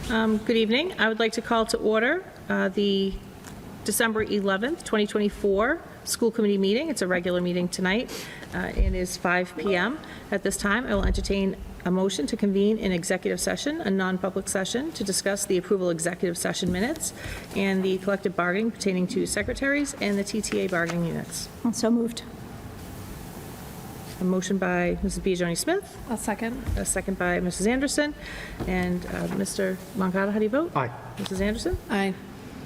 Good evening. I would like to call to order the December 11th, 2024 school committee meeting. It's a regular meeting tonight. It is 5 p.m. At this time, I will entertain a motion to convene an executive session, a non-public session, to discuss the approval executive session minutes and the collective bargaining pertaining to secretaries and the TTA bargaining units. So moved. A motion by Mrs. Biagioni Smith, I'll second. a second by Mrs. Anderson. And Mr. Moncada, how do you vote? Aye. Mrs. Anderson? Aye.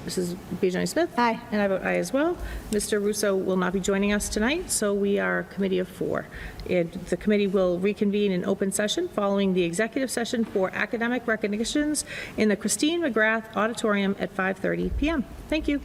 Mrs. Biagioni Smith? Aye. And I vote aye as well. Mr. Russo will not be joining us tonight, so we are a committee of four. And the committee will reconvene in open session following the executive session for academic recognitions in the Christine McGrath Auditorium at 5:30 p.m. Thank you.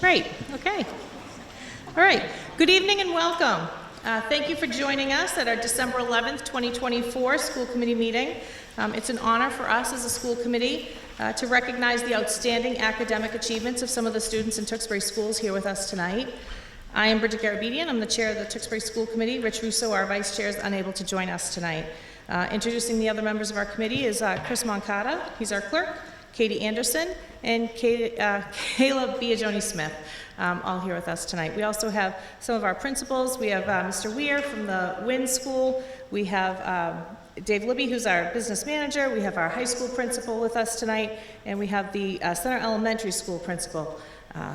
Great, okay. All right, good evening and welcome. Thank you for joining us at our December 11th, 2024 school committee meeting. It's an honor for us as a school committee to recognize the outstanding academic achievements of some of the students in Tewksbury schools here with us tonight. I am Bridget Garabedian. I'm the chair of the Tewksbury School Committee. Rich Russo, our vice chair, is unable to join us tonight. Introducing the other members of our committee is Chris Moncada. He's our clerk. Katie Anderson and Kayla Biagioni-Smith, all here with us tonight. We also have some of our principals. We have Mr. Weir from the Wynn School. We have Dave Libby, who's our business manager. We have our high school principal with us tonight, and we have the Center Elementary School principal.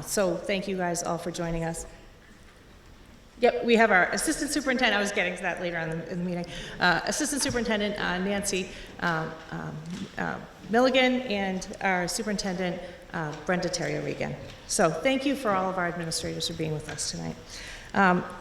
So thank you guys all for joining us. Yep, we have our assistant superintendent. I was getting to that later on in the meeting. Assistant superintendent Nancy Milligan, and our superintendent Brenda Terry-Regan. So thank you for all of our administrators for being with us tonight.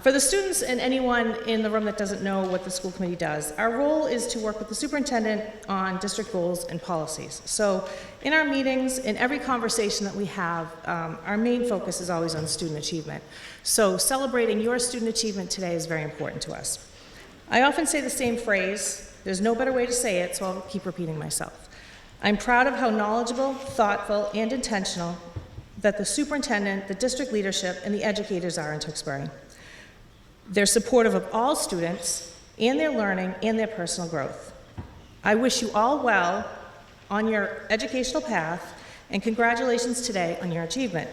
For the students and anyone in the room that doesn't know what the school committee does, our role is to work with the superintendent on district goals and policies. So in our meetings, in every conversation that we have, our main focus is always on student achievement. So celebrating your student achievement today is very important to us. I often say the same phrase. There's no better way to say it, so I'll keep repeating myself. I'm proud of how knowledgeable, thoughtful, and intentional that the superintendent, the district leadership, and the educators are in Tewksbury. They're supportive of all students and their learning and their personal growth. I wish you all well on your educational path, and congratulations today on your achievement.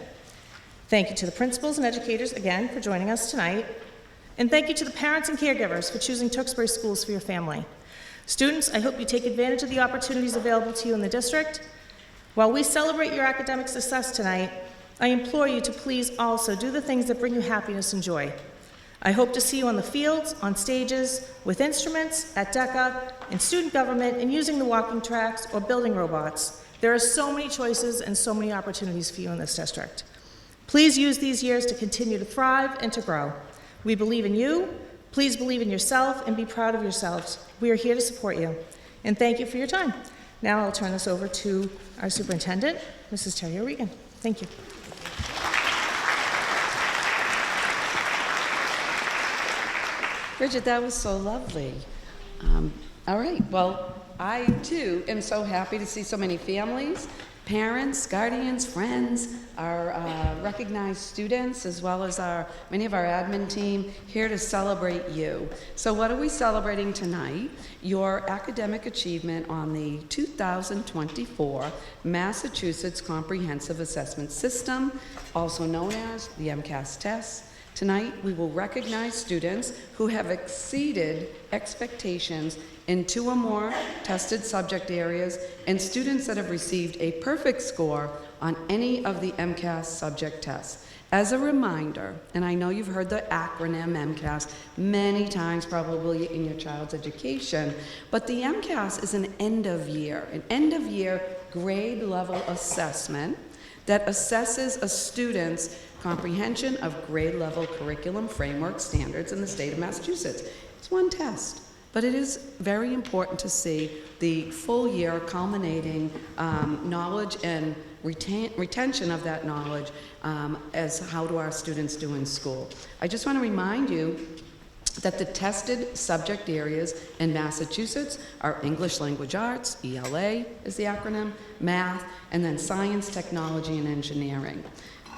Thank you to the principals and educators again for joining us tonight, and thank you to the parents and caregivers for choosing Tewksbury Schools for your family. Students, I hope you take advantage of the opportunities available to you in the district. While we celebrate your academic success tonight, I implore you to please also do the things that bring you happiness and joy. I hope to see you on the fields, on stages, with instruments, at DECA, in student government, and using the walking tracks or building robots. There are so many choices and so many opportunities for you in this district. Please use these years to continue to thrive and to grow. We believe in you. Please believe in yourself and be proud of yourselves. We are here to support you. And thank you for your time. Now I'll turn this over to our superintendent, Mrs. Terry-Regan. Thank you. Bridget, that was so lovely. All right, well, I too am so happy to see so many families, parents, guardians, friends, our recognized students, as well as many of our admin team here to celebrate you. So what are we celebrating tonight? Your academic achievement on the 2024 Massachusetts Comprehensive Assessment System, also known as the MCAS test. Tonight, we will recognize students who have exceeded expectations in 2 or more tested subject areas, and students that have received a perfect score on any of the MCAS subject tests. As a reminder, and I know you've heard the acronym MCAS many times probably in your child's education, but the MCAS is an end-of-year grade level assessment that assesses a student's comprehension of grade level curriculum framework standards in the state of Massachusetts. It's one test, but it is very important to see the full year culminating knowledge and retention of that knowledge as how do our students do in school. I just want to remind you that the tested subject areas in Massachusetts are English Language Arts, ELA is the acronym, math, and then science, technology, and engineering.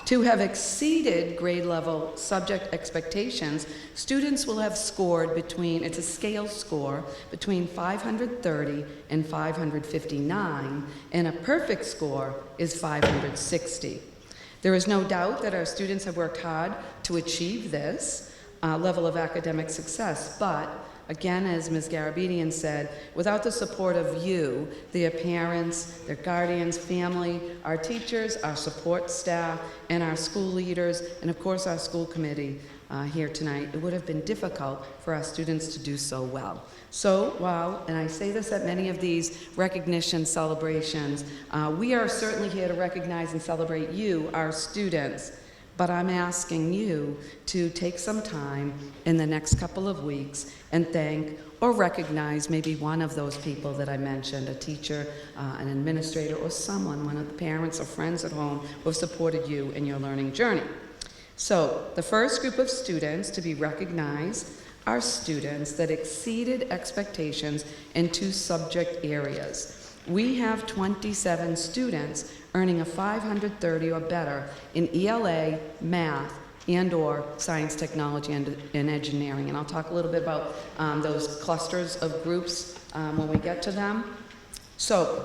To have exceeded grade level subject expectations, students will have scored between, it's a scale score, between 530 and 559, and a perfect score is 560. There is no doubt that our students have worked hard to achieve this level of academic success, but again, as Ms. Garabedian said, without the support of you, their parents, their guardians, family, our teachers, our support staff, and our school leaders, and of course our school committee here tonight, it would have been difficult for our students to do so well. So while, and I say this at many of these recognition celebrations, we are certainly here to recognize and celebrate you, our students. but I'm asking you to take some time in the next couple of weeks and thank or recognize maybe one of those people that I mentioned, a teacher, an administrator, or someone, one of the parents or friends at home who have supported you in your learning journey. So the first group of students to be recognized are students that exceeded expectations in 2 subject areas. We have 27 students earning a 530 or better in ELA, math, and/or science, technology, and engineering. And I'll talk a little bit about those clusters of groups when we get to them. So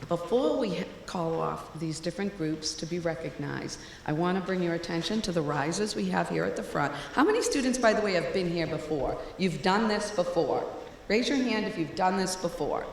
before we call off these different groups to be recognized, I want to bring your attention to the risers we have here at the front. How many students, by the way, have been here before? You've done this before. Raise your hand if you've done this before.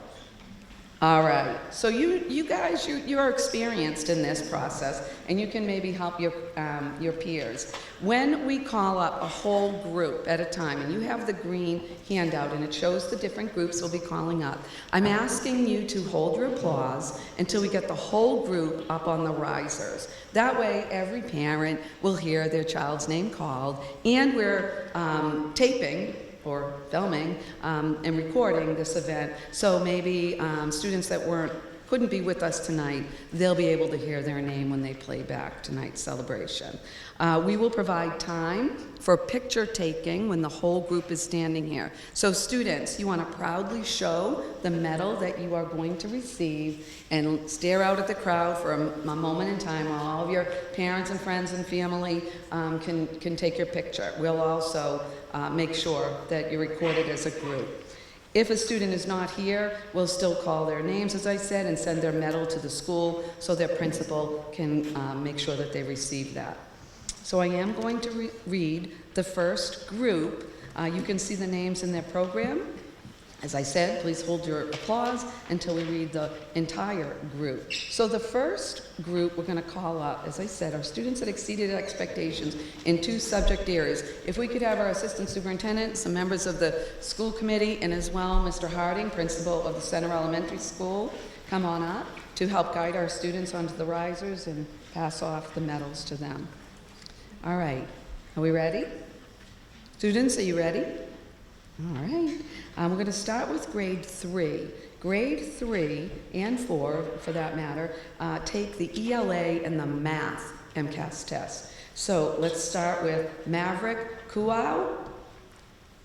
All right, so you guys, you're experienced in this process, and you can maybe help your peers. When we call up a whole group at a time, and you have the green handout, and it shows the different groups we'll be calling up, I'm asking you to hold your applause until we get the whole group up on the risers. That way, every parent will hear their child's name called, and we're taping or filming and recording this event, so maybe students that couldn't be with us tonight, they'll be able to hear their name when they play back tonight's celebration. We will provide time for picture taking when the whole group is standing here. So students, you want to proudly show the medal that you are going to receive and stare out at the crowd for a moment in time while all of your parents and friends and family can take your picture. We'll also make sure that you're recorded as a group. If a student is not here, we'll still call their names, as I said, and send their medal to the school so their principal can make sure that they receive that. So I am going to read the first group. You can see the names in their program. As I said, please hold your applause until we read the entire group. So the first group we're going to call up, as I said, are students that exceeded expectations in 2 subject areas. If we could have our assistant superintendent, some members of the school committee, and as well Mr. Harding, principal of the Center Elementary School, come on up to help guide our students onto the risers and pass off the medals to them. All right, are we ready? Students, are you ready? All right. We're going to start with grade 3. Grade 3 and 4, for that matter, take the ELA and the math MCAS test. So let's start with Maverick Kuau,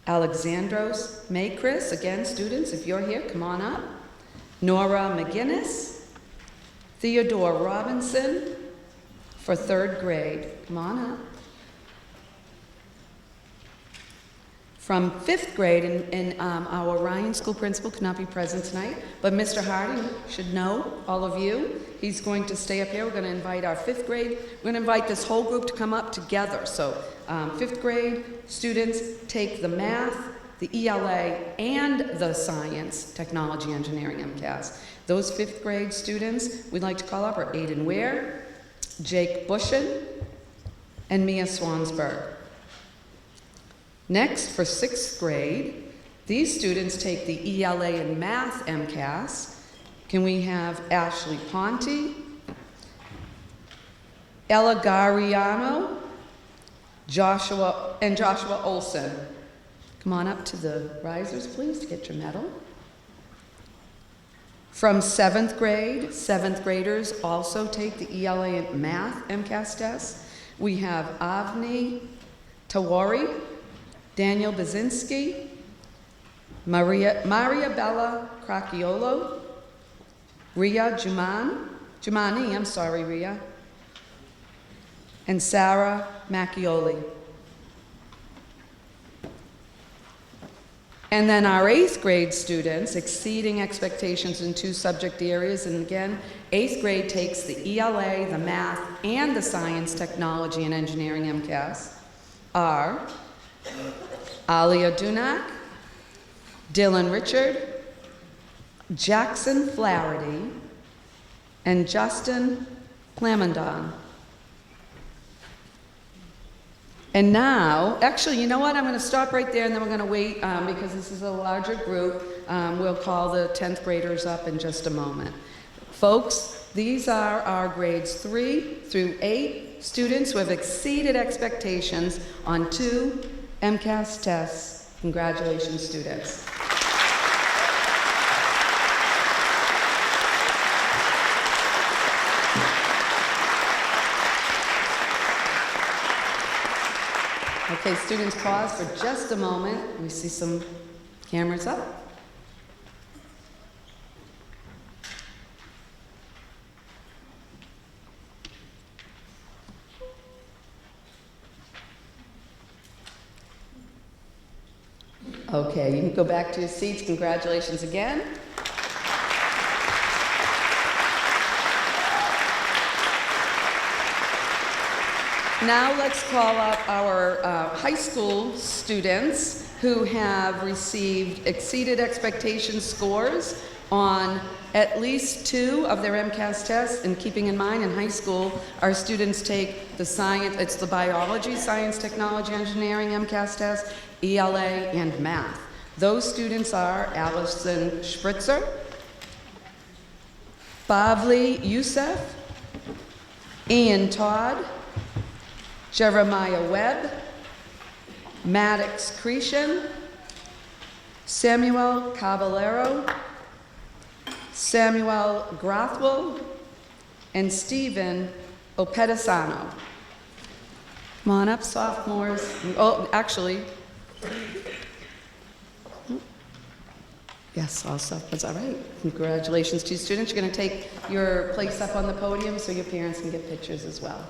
Alexandros Maychris. Again, students, if you're here, come on up. Nora McGinnis, Theodore Robinson for 3rd grade. Come on up. From 5th grade, and our Ryan school principal could not be present tonight, but Mr. Harding should know, all of you. He's going to stay up here. We're going to invite our 5th grade. We're going to invite this whole group to come up together. So 5th grade students take the math, the ELA, and the science, technology, engineering, MCAS. Those 5th grade students we'd like to call up are Aiden Ware, Jake Bushin, and Mia Swansberg. Next, for 6th grade, these students take the ELA and math MCAS. Can we have Ashley Ponte, Ella Gariano, Joshua Olson. Come on up to the risers, please, to get your medal. From 7th grade, 7th graders also take the ELA and math MCAS test. We have Avni Tawari, Daniel Bazinski, Maria Bella Cracchiolo, Ria Jumani, Ria, and Sarah Macchioli. And then our 8th grade students, exceeding expectations in 2 subject areas, and again, 8th grade takes the ELA, the math, and the science, technology, and engineering MCAS, are Alia Dunak, Dylan Richard, Jackson Flaherty, and Justin Plamondon. And now, actually, you know what? I'm going to stop right there, and then we're going to wait because this is a larger group. We'll call the 10th graders up in just a moment. Folks, these are our grades 3 through 8 students who have exceeded expectations on 2 MCAS tests. Congratulations, students. Okay, students, pause for just a moment. We see some cameras up. Okay, you can go back to your seats. Congratulations again. Now let's call up our high school students who have received exceeded expectation scores on at least 2 of their MCAS tests. And keeping in mind, in high school, our students take the science, it's the biology, science, technology, engineering MCAS test, ELA, and math. Those students are Allison Spritzer, Bavli Youssef, Ian Todd, Jeremiah Webb, Maddox Cretion, Samuel Caballero, Samuel Grathwell, and Stephen Opedisano. Come on up, sophomores. Oh, actually, yes, all sophomores. All right. Congratulations to you students. You're going to take your place up on the podium so your parents can get pictures as well.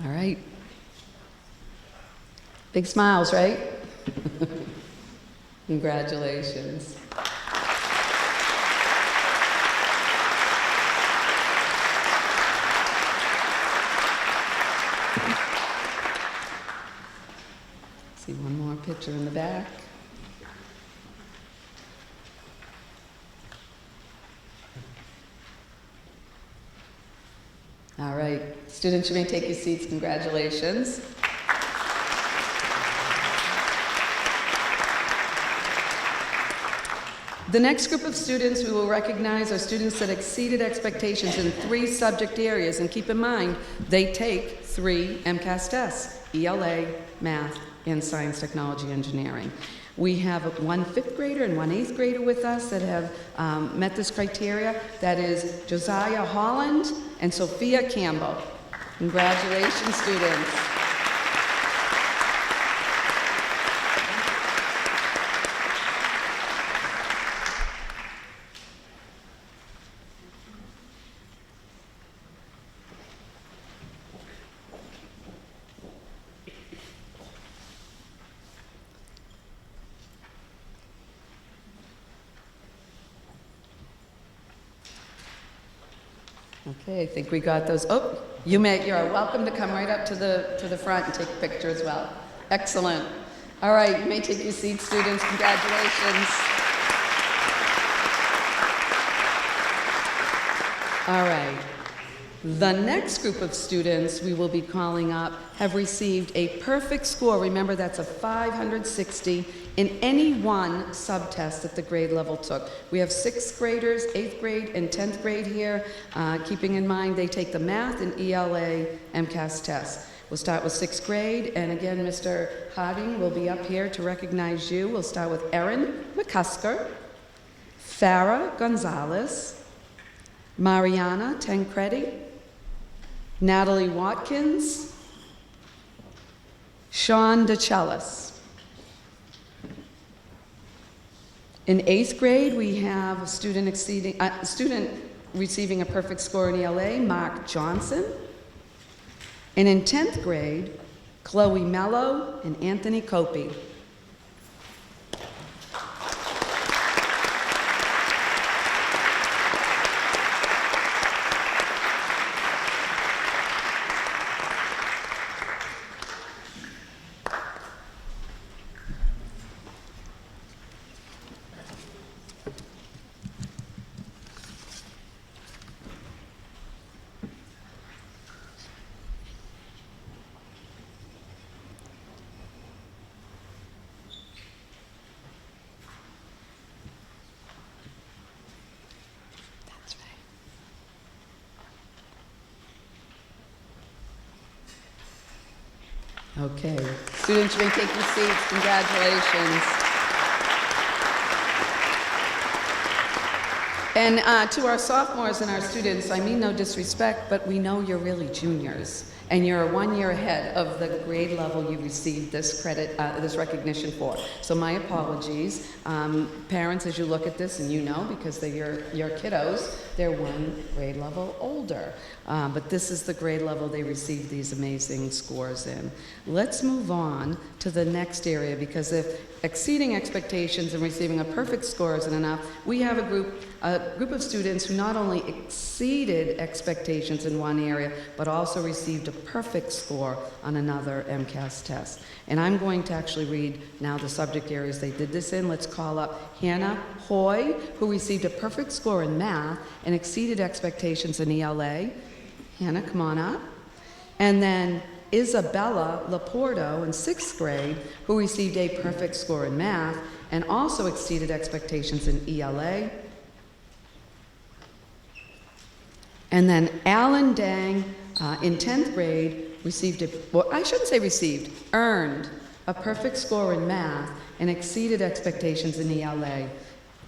All right. Big smiles, right? Congratulations. See one more picture in the back. All right, students, you may take your seats. Congratulations. The next group of students we will recognize are students that exceeded expectations in 3 subject areas. And keep in mind, they take 3 MCAS tests, ELA, math, and science, technology, engineering. We have 1 5th grader and 1 8th grader with us that have met this criteria. That is Josiah Holland and Sophia Campbell. Congratulations, students. Okay, I think we got those. Oh, you're welcome to come right up to the front and take a picture as well. Excellent. All right, you may take your seats, students. Congratulations. All right. The next group of students we will be calling up have received a perfect score. Remember, that's a 560 in any one subtest that the grade level took. We have 6th graders, 8th grade, and 10th grade here. Keeping in mind they take the math and ELA MCAS tests. We'll start with 6th grade, and again, Mr. Harding will be up here to recognize you. We'll start with Erin McCusker, Farah Gonzalez, Mariana Tancredi, Natalie Watkins, Sean DeCellis. In 8th grade, we have a student receiving a perfect score in ELA, Mark Johnson. And in 10th grade, Chloe Mello and Anthony Copey. Okay, students, you may take your seats. Congratulations. And to our sophomores and our students, I mean no disrespect, but we know you're really juniors, and you're 1 year ahead of the grade level you received this credit, this recognition for. So my apologies. Parents, as you look at this, and you know because they're your kiddos, they're 1 grade level older. But this is the grade level they received these amazing scores in. Let's move on to the next area, because if exceeding expectations and receiving a perfect score isn't enough, we have a group of students who not only exceeded expectations in one area, but also received a perfect score on another MCAS test. And I'm going to actually read now the subject areas they did this in. Let's call up Hannah Hoy, who received a perfect score in math and exceeded expectations in ELA. Hannah, come on up. And then Isabella Laporto in 6th grade, who received a perfect score in math and also exceeded expectations in ELA. And then Alan Dang in 10th grade earned a perfect score in math and exceeded expectations in ELA.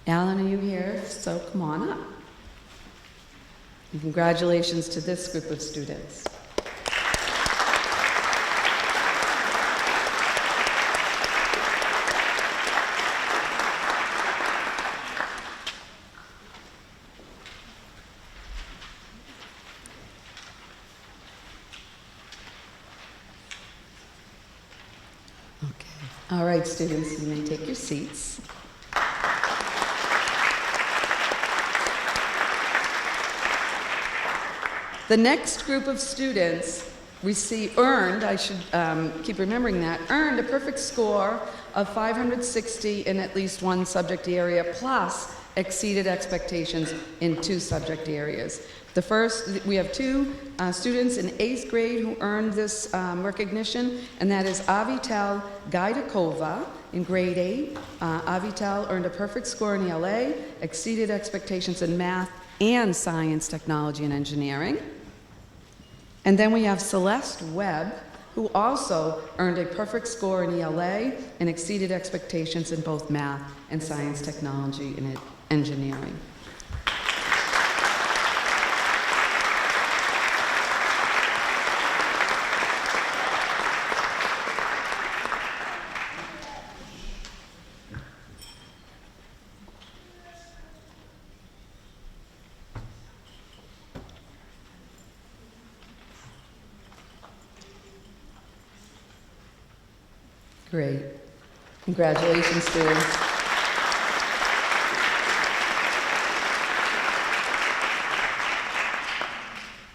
Alan, are you here? So come on up. And congratulations to this group of students. All right, students, you may take your seats. The next group of students earned a perfect score of 560 in at least one subject area, plus exceeded expectations in 2 subject areas. We have 2 students in 8th grade who earned this recognition, and that is Avital Gaidakova in grade 8. Avital earned a perfect score in ELA, exceeded expectations in math and science, technology, and engineering. And then we have Celeste Webb, who also earned a perfect score in ELA and exceeded expectations in both math and science, technology, and engineering. Great. Congratulations, students.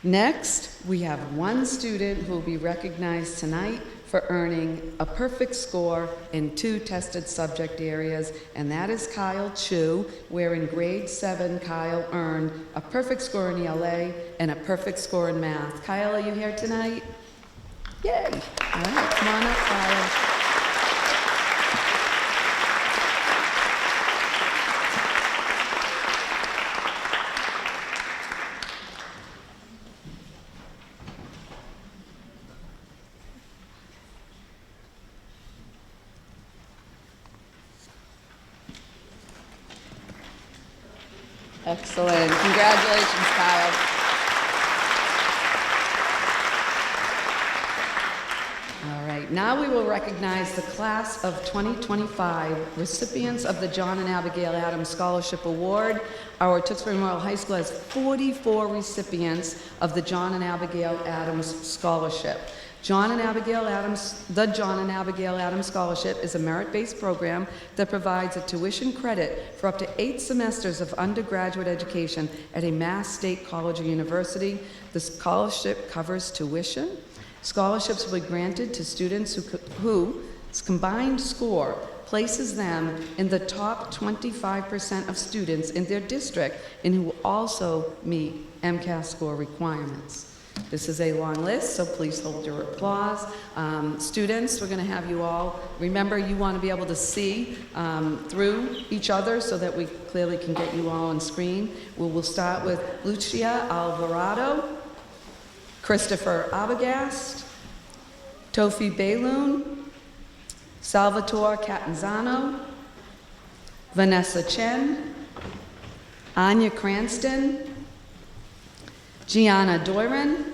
Next, we have 1 student who will be recognized tonight for earning a perfect score in 2 tested subject areas, and that is Kyle Chu, where in grade 7, Kyle earned a perfect score in ELA and a perfect score in math. Kyle, are you here tonight? Yay. All right, come on up, Kyle. Excellent. Congratulations, Kyle. All right, now we will recognize the class of 2025 recipients of the John and Abigail Adams Scholarship Award. Our Tewksbury Memorial High School has 44 recipients of the John and Abigail Adams Scholarship. The John and Abigail Adams Scholarship is a merit-based program that provides a tuition credit for up to 8 semesters of undergraduate education at a Mass State college or university. The scholarship covers tuition. Scholarships will be granted to students whose combined score places them in the top 25% of students in their district and who also meet MCAS score requirements. This is a long list, so please hold your applause. Students, we're going to have you all, remember you want to be able to see through each other so that we clearly can get you all on screen. We'll start with Lucia Alvarado, Christopher Abagast, Tofi Bailoon, Salvatore Catanzano, Vanessa Chen, Anya Cranston, Gianna Doiron,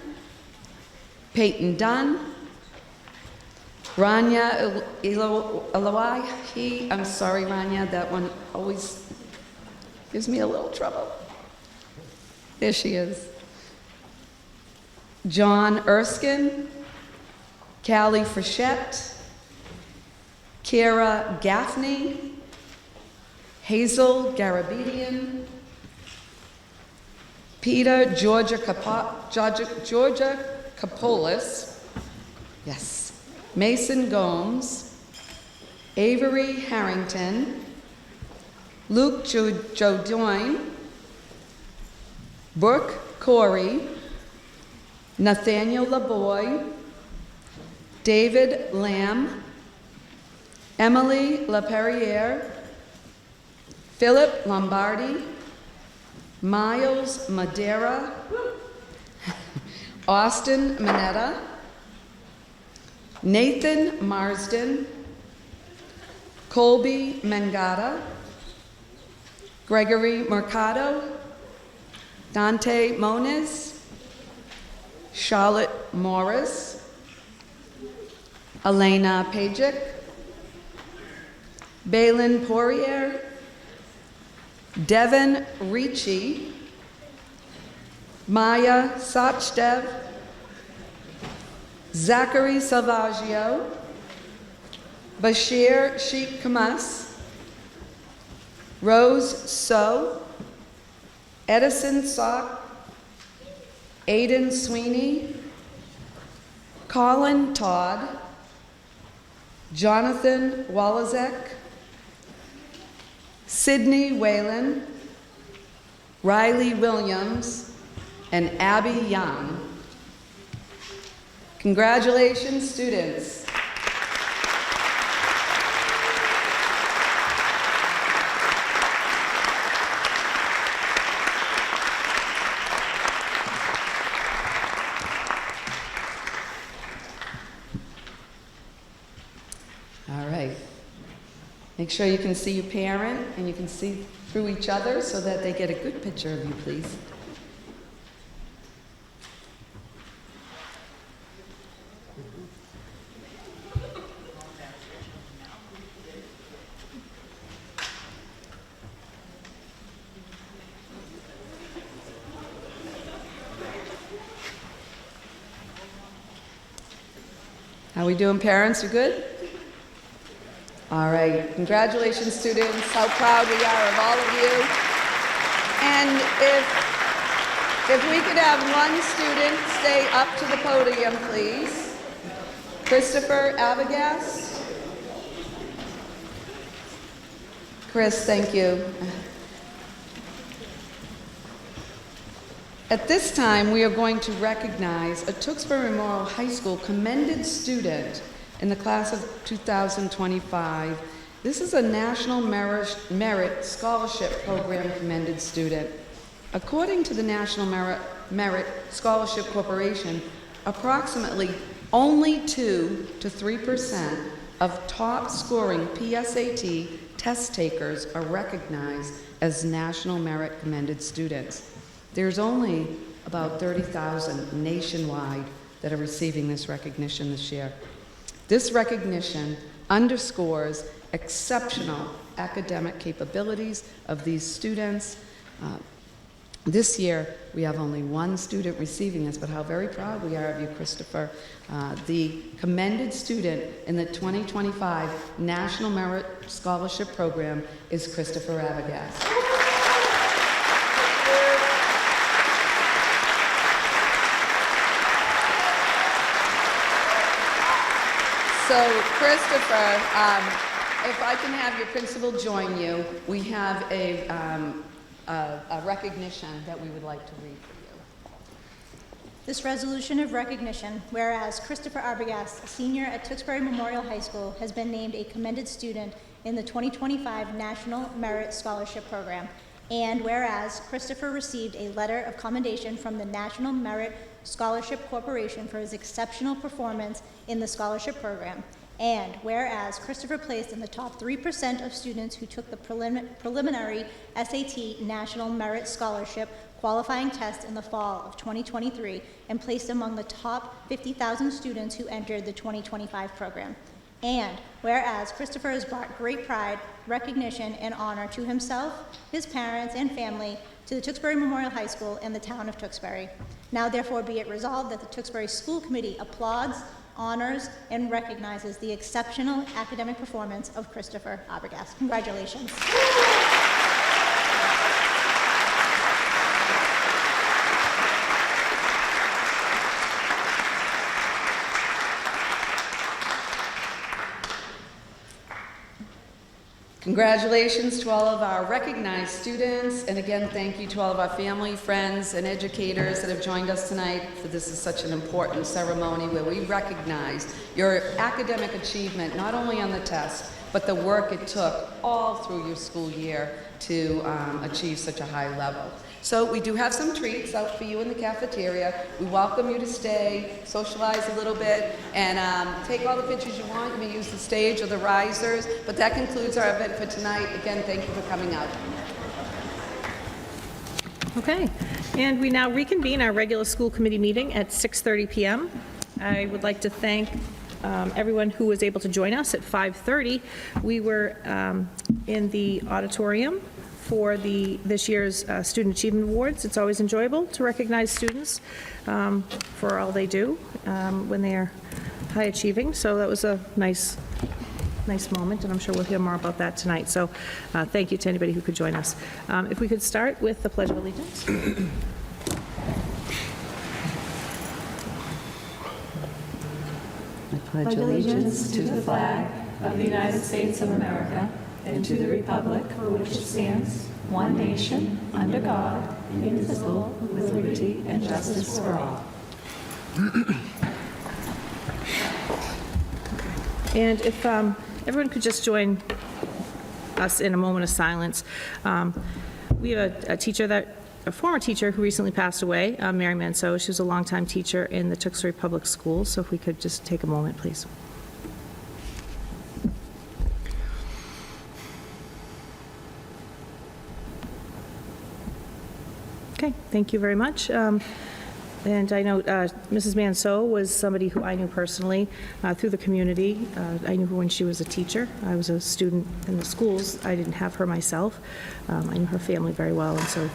Peyton Dunn, Rania Eloai. I'm sorry, Rania, that one always gives me a little trouble. There she is. John Erskine, Callie Frechette, Kara Gaffney, Hazel Garabedian, Peter Georgia Kapolis, yes, Mason Gomes, Avery Harrington, Luke Jodoin, Brooke Corey, Nathaniel LaBoy, David Lamb, Emily LaPerriere, Philip Lombardi, Miles Madera, Austin Mineta, Nathan Marsden, Colby Mangata, Gregory Mercado, Dante Moniz, Charlotte Morris, Elena Pajic, Balin Poirier, Devin Ricci, Maya Sachdev, Zachary Salvaggio, Bashir Sheikh Kamas, Rose So, Edison Sock, Aidan Sweeney, Colin Todd, Jonathan Walazek, Sydney Whalen, Riley Williams, and Abby Young. Congratulations, students. All right. Make sure you can see your parent and you can see through each other so that they get a good picture of you, please. How we doing, parents? You good? All right. Congratulations, students. How proud we are of all of you. And if we could have one student stay up to the podium, please. Christopher Abagast. Chris, thank you. At this time, we are going to recognize a Tewksbury Memorial High School commended student in the class of 2025. This is a National Merit Scholarship Program commended student. According to the National Merit Scholarship Corporation, approximately only 2 to 3% of top scoring PSAT test takers are recognized as National Merit commended students. There's only about 30,000 nationwide that are receiving this recognition this year. This recognition underscores exceptional academic capabilities of these students. This year, we have only one student receiving this, but how very proud we are of you, Christopher. The commended student in the 2025 National Merit Scholarship Program is Christopher Abagast. So, Christopher, if I can have your principal join you, we have a recognition that we would like to read for you. This resolution of recognition, whereas Christopher Arbogast, a senior at Tewksbury Memorial High School, has been named a commended student in the 2025 National Merit Scholarship Program, and whereas Christopher received a letter of commendation from the National Merit Scholarship Corporation for his exceptional performance in the scholarship program. And whereas Christopher placed in the top 3% of students who took the preliminary SAT National Merit Scholarship qualifying test in the fall of 2023 and placed among the top 50,000 students who entered the 2025 program. And whereas Christopher has brought great pride, recognition, and honor to himself, his parents, and family, to the Tewksbury Memorial High School and the town of Tewksbury. Now therefore be it resolved that the Tewksbury School Committee applauds, honors, and recognizes the exceptional academic performance of Christopher Arbogast. Congratulations. Congratulations to all of our recognized students, and again, thank you to all of our family, friends, and educators that have joined us tonight, for this is such an important ceremony where we recognize your academic achievement, not only on the test, but the work it took all through your school year to achieve such a high level. So we do have some treats out for you in the cafeteria. We welcome you to stay, socialize a little bit, and take all the pictures you want. You may use the stage or the risers, but that concludes our event for tonight. Again, thank you for coming out. Okay, and we now reconvene our regular school committee meeting at 6:30 p.m. I would like to thank everyone who was able to join us at 5:30. We were in the auditorium for this year's Student Achievement Awards. It's always enjoyable to recognize students for all they do when they are high achieving. So that was a nice moment, and I'm sure we'll hear more about that tonight. So thank you to anybody who could join us. If we could start with the Pledge of Allegiance. I pledge allegiance to the flag of the United States of America and to the republic for which it stands, one nation, under God, indivisible, with liberty and justice for all. And if everyone could just join us in a moment of silence. We have a former teacher who recently passed away, Mary Manso. She was a longtime teacher in the Tewksbury Public Schools, so if we could just take a moment, please. Okay, thank you very much. And I know Mrs. Manso was somebody who I knew personally through the community. I knew her when she was a teacher. I was a student in the schools. I didn't have her myself. I knew her family very well, and so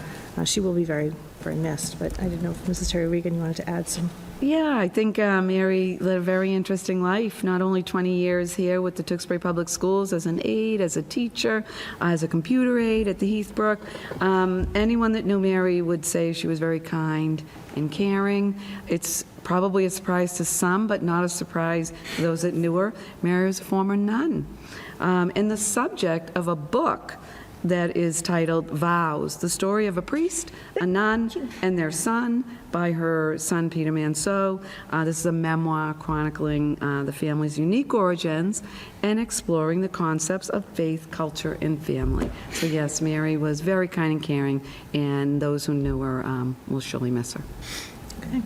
she will be very, very missed. But I didn't know if Mrs. Terry Regan, you wanted to add some. Yeah, I think Mary led a very interesting life, not only 20 years here with the Tewksbury Public Schools as an aide, as a teacher, as a computer aide at the Heathbrook. Anyone that knew Mary would say she was very kind and caring. It's probably a surprise to some, but not a surprise to those that knew her. Mary was a former nun. And the subject of a book that is titled Vows, the story of a priest, a nun, and their son, by her son Peter Manso. This is a memoir chronicling the family's unique origins and exploring the concepts of faith, culture, and family. So yes, Mary was very kind and caring, and those who knew her will surely miss her. Okay,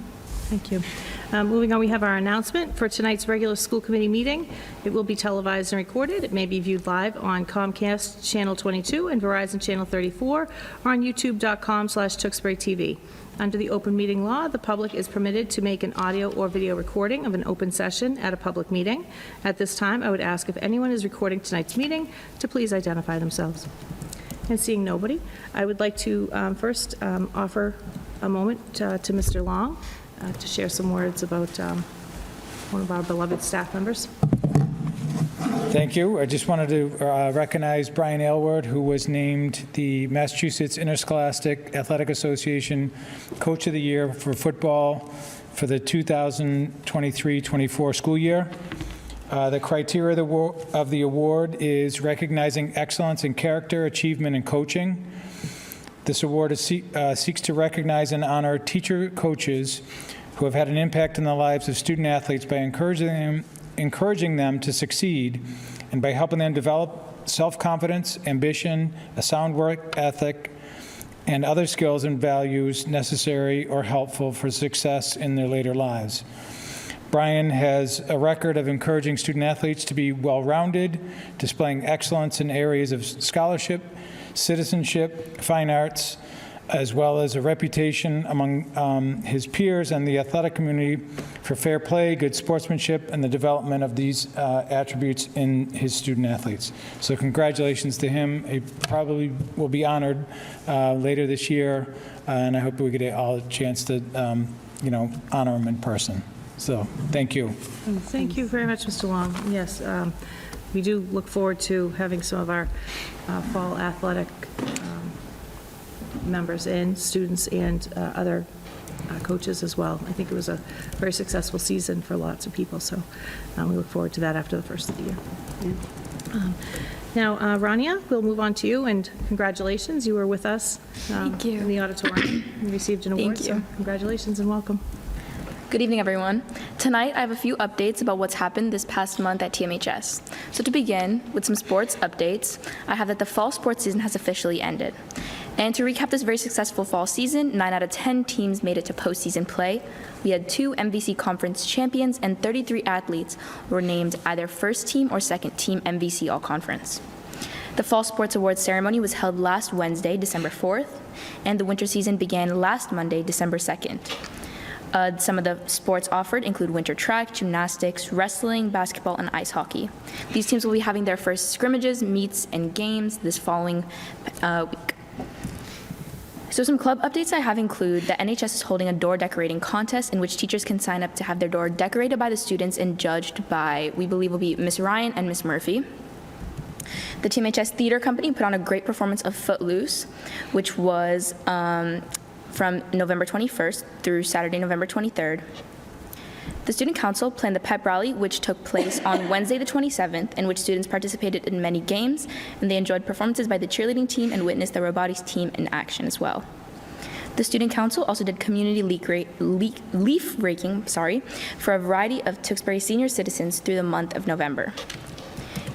thank you. Moving on, we have our announcement for tonight's regular school committee meeting. It will be televised and recorded. It may be viewed live on Comcast Channel 22 and Verizon Channel 34, or on youtube.com/TewksburyTV. Under the open meeting law, the public is permitted to make an audio or video recording of an open session at a public meeting. At this time, I would ask if anyone is recording tonight's meeting to please identify themselves. And seeing nobody, I would like to first offer a moment to Mr. Long to share some words about one of our beloved staff members. Thank you. I just wanted to recognize Brian Aylward, who was named the Massachusetts Interscholastic Athletic Association Coach of the Year for football for the 2023-24 school year. The criteria of the award is recognizing excellence in character, achievement, and coaching. This award seeks to recognize and honor teacher coaches who have had an impact on the lives of student athletes by encouraging them to succeed and by helping them develop self-confidence, ambition, a sound work ethic, and other skills and values necessary or helpful for success in their later lives. Brian has a record of encouraging student athletes to be well-rounded, displaying excellence in areas of scholarship, citizenship, fine arts, as well as a reputation among his peers and the athletic community for fair play, good sportsmanship, and the development of these attributes in his student athletes. So congratulations to him. He probably will be honored later this year, and I hope we get all a chance to, honor him in person. So, thank you. Thank you very much, Mr. Long. Yes, we do look forward to having some of our fall athletic members in, students and other coaches as well. I think it was a very successful season for lots of people, so we look forward to that after the first of the year. Now, Rania, we'll move on to you, and congratulations. You were with us Thank you. in the auditorium. You received an award, Thank you. so congratulations and welcome. Good evening, everyone. Tonight, I have a few updates about what's happened this past month at TMHS. So to begin with some sports updates, I have that the fall sports season has officially ended. And to recap this very successful fall season, 9 out of 10 teams made it to postseason play. We had 2 MVC conference champions, and 33 athletes were named either first team or second team MVC All-Conference. The Fall Sports Awards ceremony was held last Wednesday, December 4th, and the winter season began last Monday, December 2nd. Some of the sports offered include winter track, gymnastics, wrestling, basketball, and ice hockey. These teams will be having their first scrimmages, meets, and games this following week. So some club updates I have include that NHS is holding a door decorating contest in which teachers can sign up to have their door decorated by the students and judged by, we believe, will be Miss Ryan and Miss Murphy. The TMHS Theater Company put on a great performance of Footloose, which was from November 21st through Saturday, November 23rd. The Student Council planned the pep rally, which took place on Wednesday the 27th, in which students participated in many games, and they enjoyed performances by the cheerleading team and witnessed the robotics team in action as well. The Student Council also did community leaf raking for a variety of Tewksbury senior citizens through the month of November.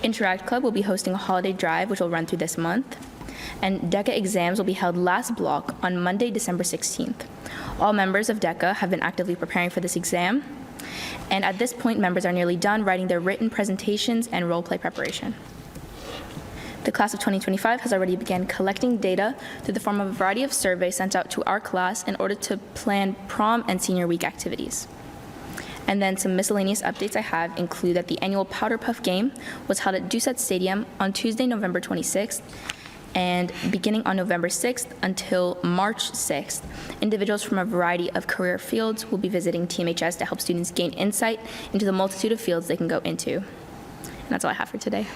Interact Club will be hosting a holiday drive, which will run through this month. And DECA exams will be held last block on Monday, December 16th. All members of DECA have been actively preparing for this exam, and at this point, members are nearly done writing their written presentations and role play preparation. The class of 2025 has already begun collecting data through the form of a variety of surveys sent out to our class in order to plan prom and senior week activities. And then some miscellaneous updates I have include that the annual Powder Puff game was held at Doucette Stadium on Tuesday, November 26th, and beginning on November 6th until March 6th, individuals from a variety of career fields will be visiting TMHS to help students gain insight into the multitude of fields they can go into. And that's all I have for today.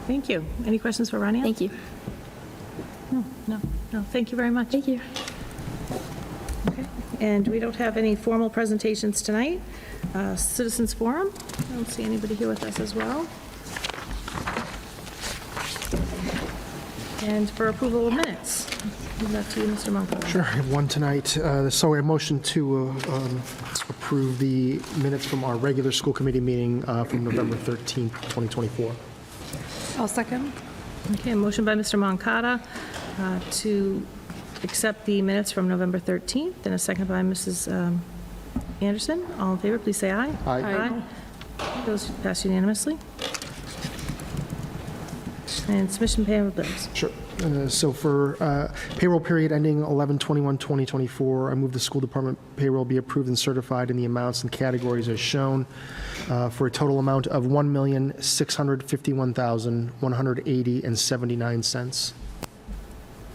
Thank you. Any questions for Rania? Thank you. No. Thank you very much. Thank you. Okay. And we don't have any formal presentations tonight. Citizens Forum, I don't see anybody here with us as well. And for approval of minutes, give that to you, Mr. Monk. Sure, I have one tonight. So I have motion to approve the minutes from our regular school committee meeting from November 13th, 2024. I'll second. Okay, a motion by Mr. Moncada to accept the minutes from November 13th, and a second by Mrs. Anderson. All in favor, please say aye. Aye. Those pass unanimously. And submission payment of bills. Sure. So for payroll period ending 11/21/2024, I move the school department payroll be approved and certified in the amounts and categories as shown for a total amount of $1,651,180.79.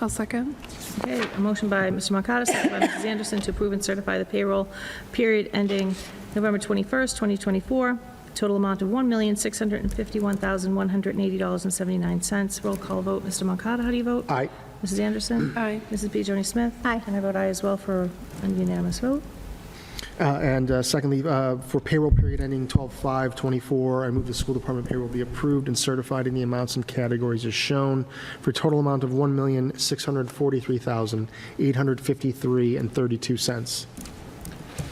I'll second. Okay, a motion by Mr. Moncada, second by Mrs. Anderson to approve and certify the payroll period ending November 21st, 2024. Total amount of $1,651,180.79. Roll call vote. Mr. Moncada, how do you vote? Aye. Mrs. Anderson? Aye. Mrs. B. Joni Smith? Aye. And I vote aye as well for a unanimous vote. And secondly, for payroll period ending 12/5/24, I move the school department payroll be approved and certified in the amounts and categories as shown for a total amount of $1,643,853.32.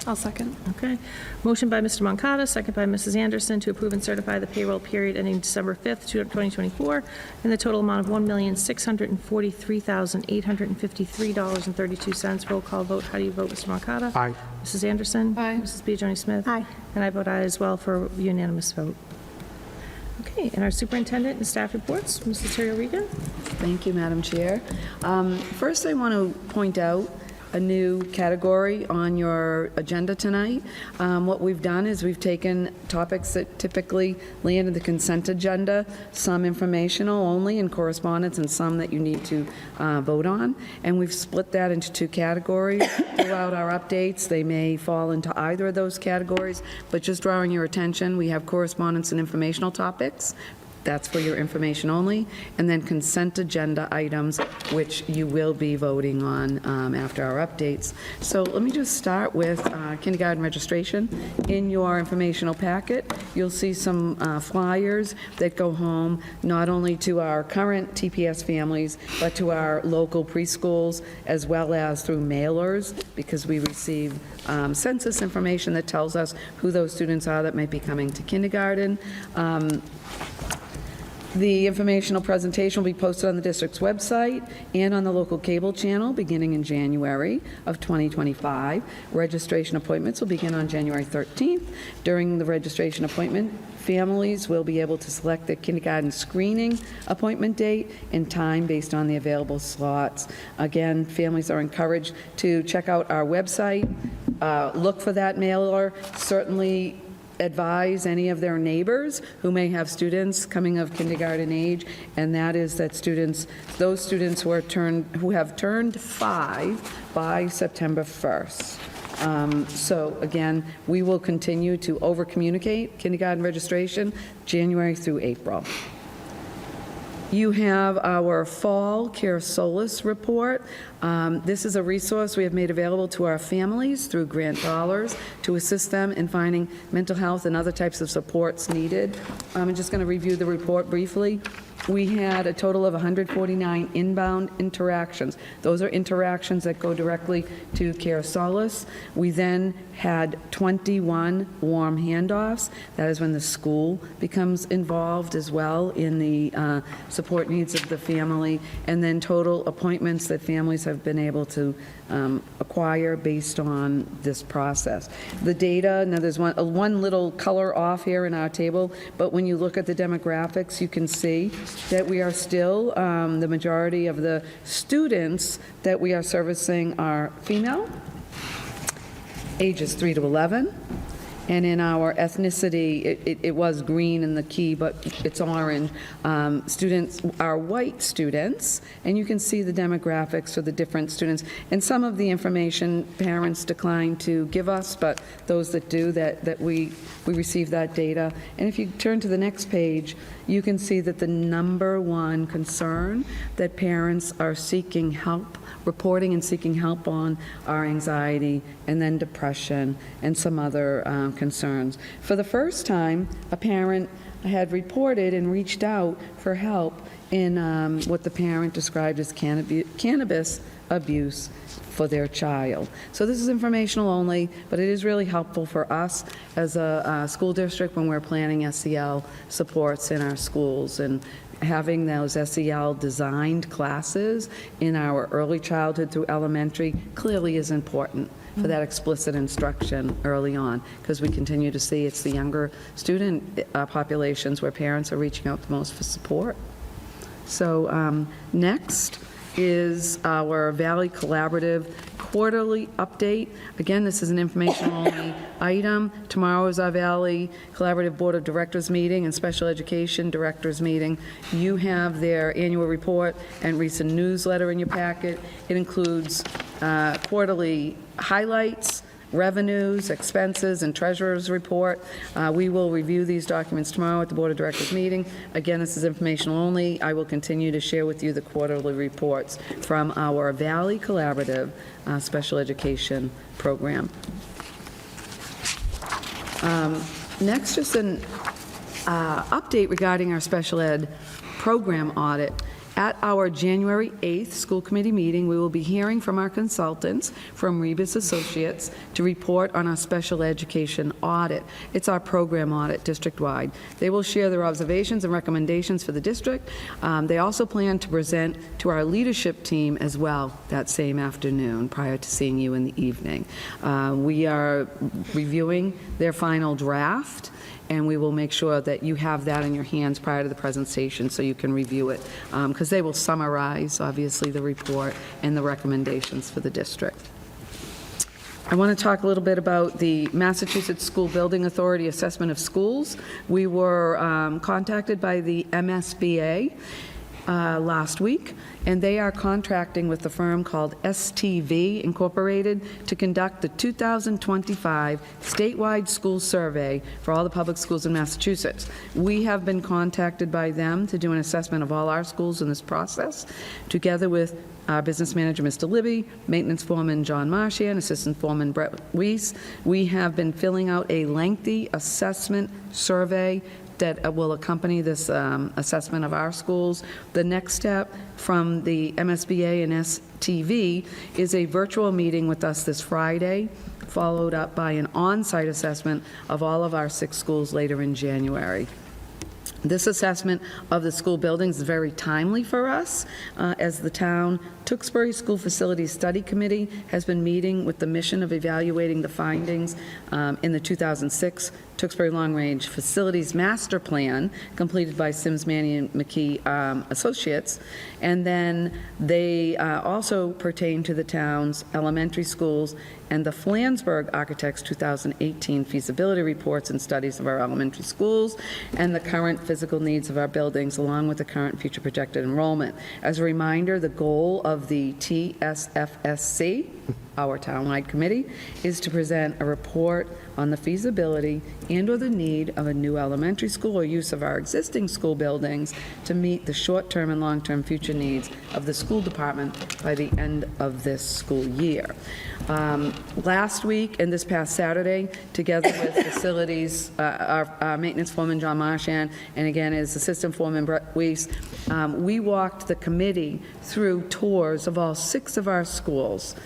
I'll second. Okay. Motion by Mr. Moncada, second by Mrs. Anderson, to approve and certify the payroll period ending December 5th, 2024, in the total amount of $1,643,853.32. Roll call vote. How do you vote, Mr. Moncada? Aye. Mrs. Anderson? Aye. Mrs. Biagioni Smith? Aye. And I vote aye as well for unanimous vote. Okay, and our superintendent and staff reports. Mrs. Terry Regan? Thank you, Madam Chair. First, I want to point out a new category on your agenda tonight. What we've done is we've taken topics that typically land in the consent agenda, some informational only in correspondence, and some that you need to vote on, and we've split that into two categories. Throughout our updates, they may fall into either of those categories, but just drawing your attention, we have correspondence and informational topics. That's for your information only. And then consent agenda items, which you will be voting on after our updates. So let me just start with kindergarten registration. In your informational packet, you'll see some flyers that go home not only to our current TPS families, but to our local preschools, as well as through mailers, because we receive census information that tells us who those students are that might be coming to kindergarten. The informational presentation will be posted on the district's website and on the local cable channel beginning in January of 2025. Registration appointments will begin on January 13th. During the registration appointment, families will be able to select their kindergarten screening appointment date and time based on the available slots. Again, families are encouraged to check out our website, look for that mailer, certainly advise any of their neighbors who may have students coming of kindergarten age, and that is that those students who have turned 5 by September 1st. So again, we will continue to over-communicate kindergarten registration January through April. You have our Fall Care Solace Report. This is a resource we have made available to our families through grant dollars to assist them in finding mental health and other types of supports needed. I'm just going to review the report briefly. We had a total of 149 inbound interactions. Those are interactions that go directly to Care Solace. We then had 21 warm handoffs. That is when the school becomes involved as well in the support needs of the family, and then total appointments that families have been able to acquire based on this process. The data, now there's one little color off here in our table, but when you look at the demographics, you can see that we are still, the majority of the students that we are servicing are female, ages 3 to 11. And in our ethnicity, it was green in the key, but it's orange. Students are white students, and you can see the demographics for the different students. And some of the information parents decline to give us, but those that do, that we receive that data. And if you turn to the next page, you can see that the number one concern that parents are seeking help, reporting and seeking help on, are anxiety and then depression and some other concerns. For the first time, a parent had reported and reached out for help in what the parent described as cannabis abuse for their child. So this is informational only, but it is really helpful for us as a school district when we're planning SEL supports in our schools, and having those SEL designed classes in our early childhood through elementary clearly is important for that explicit instruction early on, because we continue to see it's the younger student populations where parents are reaching out the most for support. So next is our Valley Collaborative quarterly update. Again, this is an informational-only item. Tomorrow is our Valley Collaborative Board of Directors meeting and Special Education Directors meeting. You have their annual report and recent newsletter in your packet. It includes quarterly highlights, revenues, expenses, and treasurer's report. We will review these documents tomorrow at the Board of Directors meeting. Again, this is informational only. I will continue to share with you the quarterly reports from our Valley Collaborative Special Education Program. Next, just an update regarding our special ed program audit. At our January 8th school committee meeting, we will be hearing from our consultants from Rebus Associates to report on our special education audit. It's our program audit district-wide. They will share their observations and recommendations for the district. They also plan to present to our leadership team as well that same afternoon prior to seeing you in the evening. We are reviewing their final draft, and we will make sure that you have that in your hands prior to the presentation so you can review it, because they will summarize, obviously, the report and the recommendations for the district. I want to talk a little bit about the Massachusetts School Building Authority Assessment of Schools. We were contacted by the MSBA last week, and they are contracting with the firm called STV Incorporated to conduct the 2025 statewide school survey for all the public schools in Massachusetts. We have been contacted by them to do an assessment of all our schools in this process, together with our business manager, Mr. Libby, maintenance foreman, John Marchand, assistant foreman, Brett Weiss. We have been filling out a lengthy assessment survey that will accompany this assessment of our schools. The next step from the MSBA and STV is a virtual meeting with us this Friday, followed up by an on-site assessment of all of our 6 schools later in January. This assessment of the school buildings is very timely for us, as the town Tewksbury School Facilities Study Committee has been meeting with the mission of evaluating the findings in the 2006 Tewksbury Long Range Facilities Master Plan, completed by Sims Manny and McKee Associates, and then they also pertain to the town's elementary schools and the Flansburgh Architects 2018 feasibility reports and studies of our elementary schools and the current physical needs of our buildings, along with the current and future projected enrollment. As a reminder, the goal of the TSFSC, our townwide committee, is to present a report on the feasibility and/or the need of a new elementary school or use of our existing school buildings to meet the short-term and long-term future needs of the school department by the end of this school year. Last week and this past Saturday, together with facilities, our maintenance foreman, John Marchand, and again, his assistant foreman, Brett Weiss, we walked the committee through tours of all 6 of our schools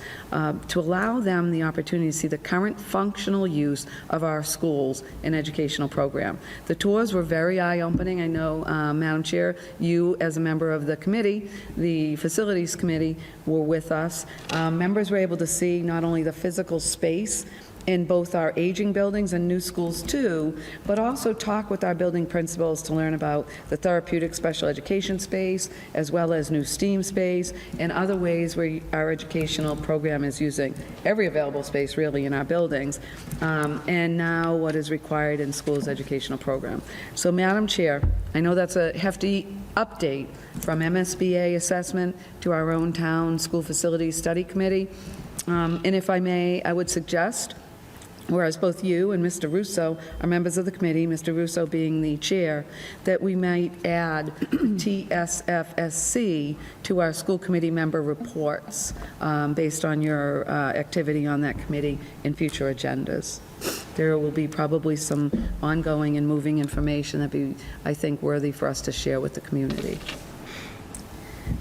to allow them the opportunity to see the current functional use of our schools and educational program. The tours were very eye-opening. I know, Madam Chair, you as a member of the committee, the facilities committee, were with us. Members were able to see not only the physical space in both our aging buildings and new schools too, but also talk with our building principals to learn about the therapeutic special education space, as well as new STEAM space, and other ways where our educational program is using every available space really in our buildings, and now what is required in schools' educational program. So, Madam Chair, I know that's a hefty update from MSBA assessment to our own town school facilities study committee, and if I may, I would suggest, whereas both you and Mr. Russo are members of the committee, Mr. Russo being the chair, that we might add TSFSC to our school committee member reports based on your activity on that committee in future agendas. There will be probably some ongoing and moving information that be, I think, worthy for us to share with the community.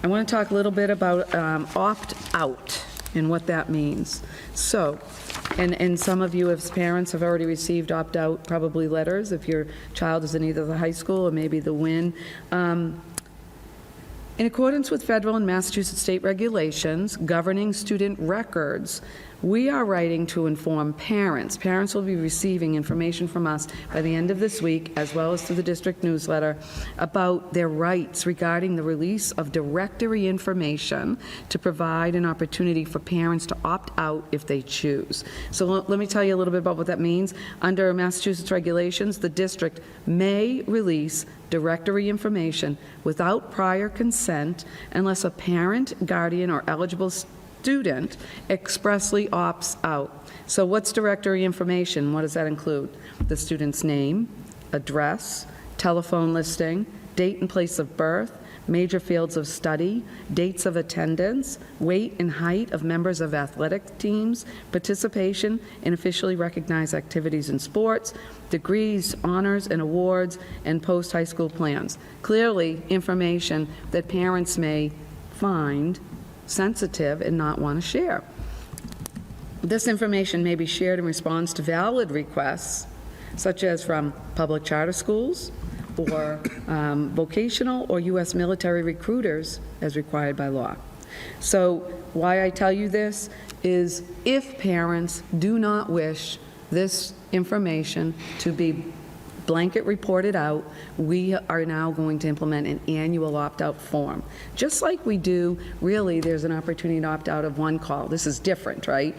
I want to talk a little bit about opt-out and what that means. So, and some of you as parents have already received opt-out probably letters if your child is in either the high school or maybe the WIN. In accordance with federal and Massachusetts state regulations governing student records, we are writing to inform parents. Parents will be receiving information from us by the end of this week, as well as through the district newsletter, about their rights regarding the release of directory information to provide an opportunity for parents to opt out if they choose. So let me tell you a little bit about what that means. Under Massachusetts regulations, the district may release directory information without prior consent unless a parent, guardian, or eligible student expressly opts out. So what's directory information? What does that include? The student's name, address, telephone listing, date and place of birth, major fields of study, dates of attendance, weight and height of members of athletic teams, participation in officially recognized activities in sports, degrees, honors, and awards, and post-high school plans. Clearly, information that parents may find sensitive and not want to share. This information may be shared in response to valid requests, such as from public charter schools or vocational or U.S. military recruiters as required by law. So why I tell you this is if parents do not wish this information to be blanket reported out, we are now going to implement an annual opt-out form. Just like we do, really, there's an opportunity to opt out of one call. This is different, right?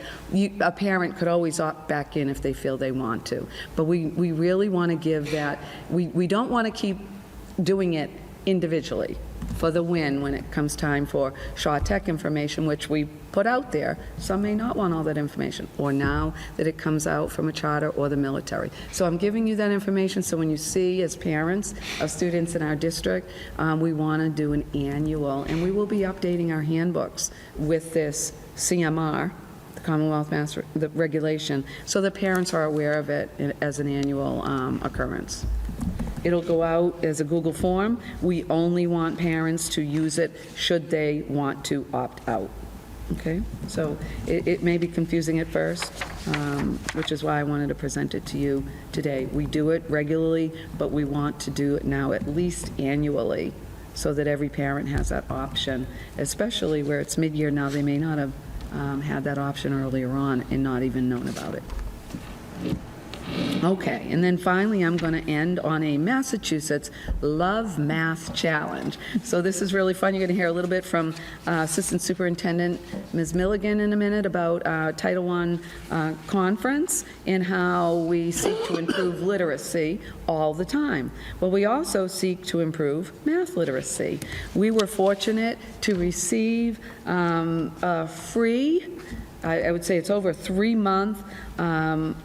A parent could always opt back in if they feel they want to. But we really want to give that, we don't want to keep doing it individually for the win when it comes time for Shaw Tech information, which we put out there. Some may not want all that information, or now that it comes out from a charter or the military. So I'm giving you that information so when you see as parents of students in our district, we want to do an annual, and we will be updating our handbooks with this CMR, the Commonwealth Mass the regulation, so the parents are aware of it as an annual occurrence. It'll go out as a Google form. We only want parents to use it should they want to opt out. Okay? So it may be confusing at first, which is why I wanted to present it to you today. We do it regularly, but we want to do it now at least annually so that every parent has that option, especially where it's mid-year now. They may not have had that option earlier on and not even known about it. Okay, and then finally, I'm going to end on a Massachusetts Love Math Challenge. So this is really fun. You're going to hear a little bit from Assistant Superintendent Ms. Milligan in a minute about Title I conference and how we seek to improve literacy all the time. Well, we also seek to improve math literacy. We were fortunate to receive a free, I would say it's over a 3-month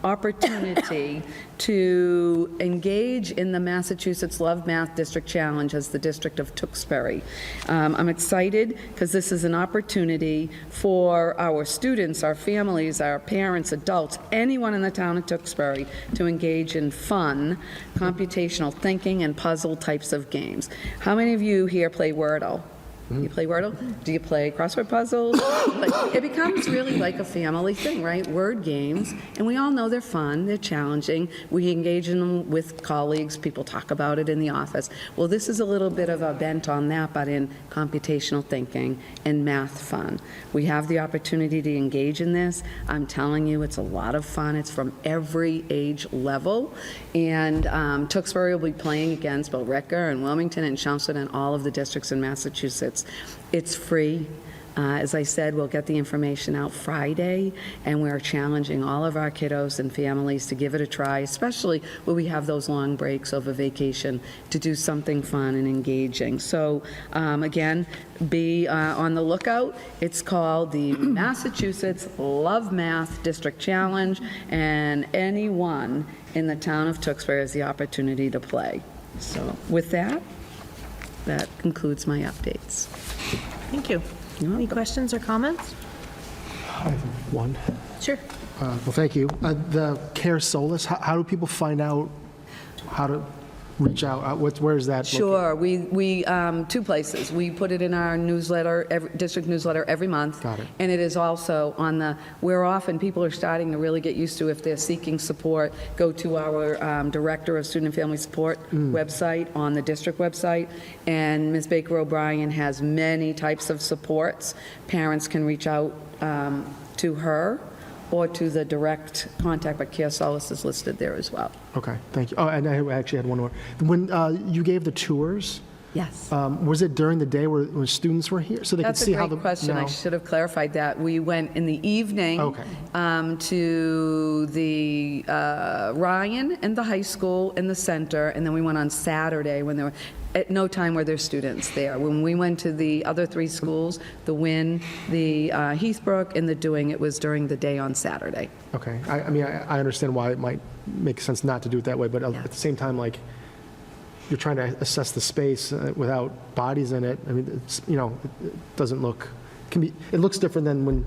opportunity to engage in the Massachusetts Love Math District Challenge as the District of Tewksbury. I'm excited because this is an opportunity for our students, our families, our parents, adults, anyone in the town of Tewksbury to engage in fun, computational thinking and puzzle types of games. How many of you here play Wordle? You play Wordle? Do you play crossword puzzles? Like, it becomes really like a family thing, right? Word games, and we all know they're fun, they're challenging. We engage in them with colleagues, people talk about it in the office. Well, this is a little bit of a bent on that, but in computational thinking and math fun. We have the opportunity to engage in this. I'm telling you, it's a lot of fun. It's from every age level, and Tewksbury will be playing against Billerica and Wilmington and Chelmsford and all of the districts in Massachusetts. It's free. As I said, we'll get the information out Friday, and we're challenging all of our kiddos and families to give it a try, especially when we have those long breaks over vacation, to do something fun and engaging. So again, be on the lookout. It's called the Massachusetts Love Math District Challenge, and anyone in the town of Tewksbury has the opportunity to play. So with that, that concludes my updates. Thank you. Any questions or comments? I have one. Sure. Well, thank you. The Care Solus, how do people find out how to reach out? Where is that located? Sure. We 2 places. We put it in our newsletter, district newsletter every month. Got it. And it is also on the, where often people are starting to really get used to, if they're seeking support, go to our Director of Student and Family Support website on the district website. And Ms. Baker O'Brien has many types of supports. Parents can reach out to her or to the direct contact, but Care Solus is listed there as well. Okay, thank you. Oh, and I actually had one more. When you gave the tours, Yes. was it during the day when students were here? So they That's could see a how great question. I no. should have clarified that. We went in the evening Okay. to the Ryan and the high school in the center, and then we went on Saturday when there were, at no time were there students there. When we went to the other 3 schools, the Wynn, the Heathbrook, and the Dewing, it was during the day on Saturday. Okay, I mean, I understand why it might make sense not to do it that way, but Yeah. at the same time, like, you're trying to assess the space without bodies in it. I mean, it's, it doesn't look, it looks different than when,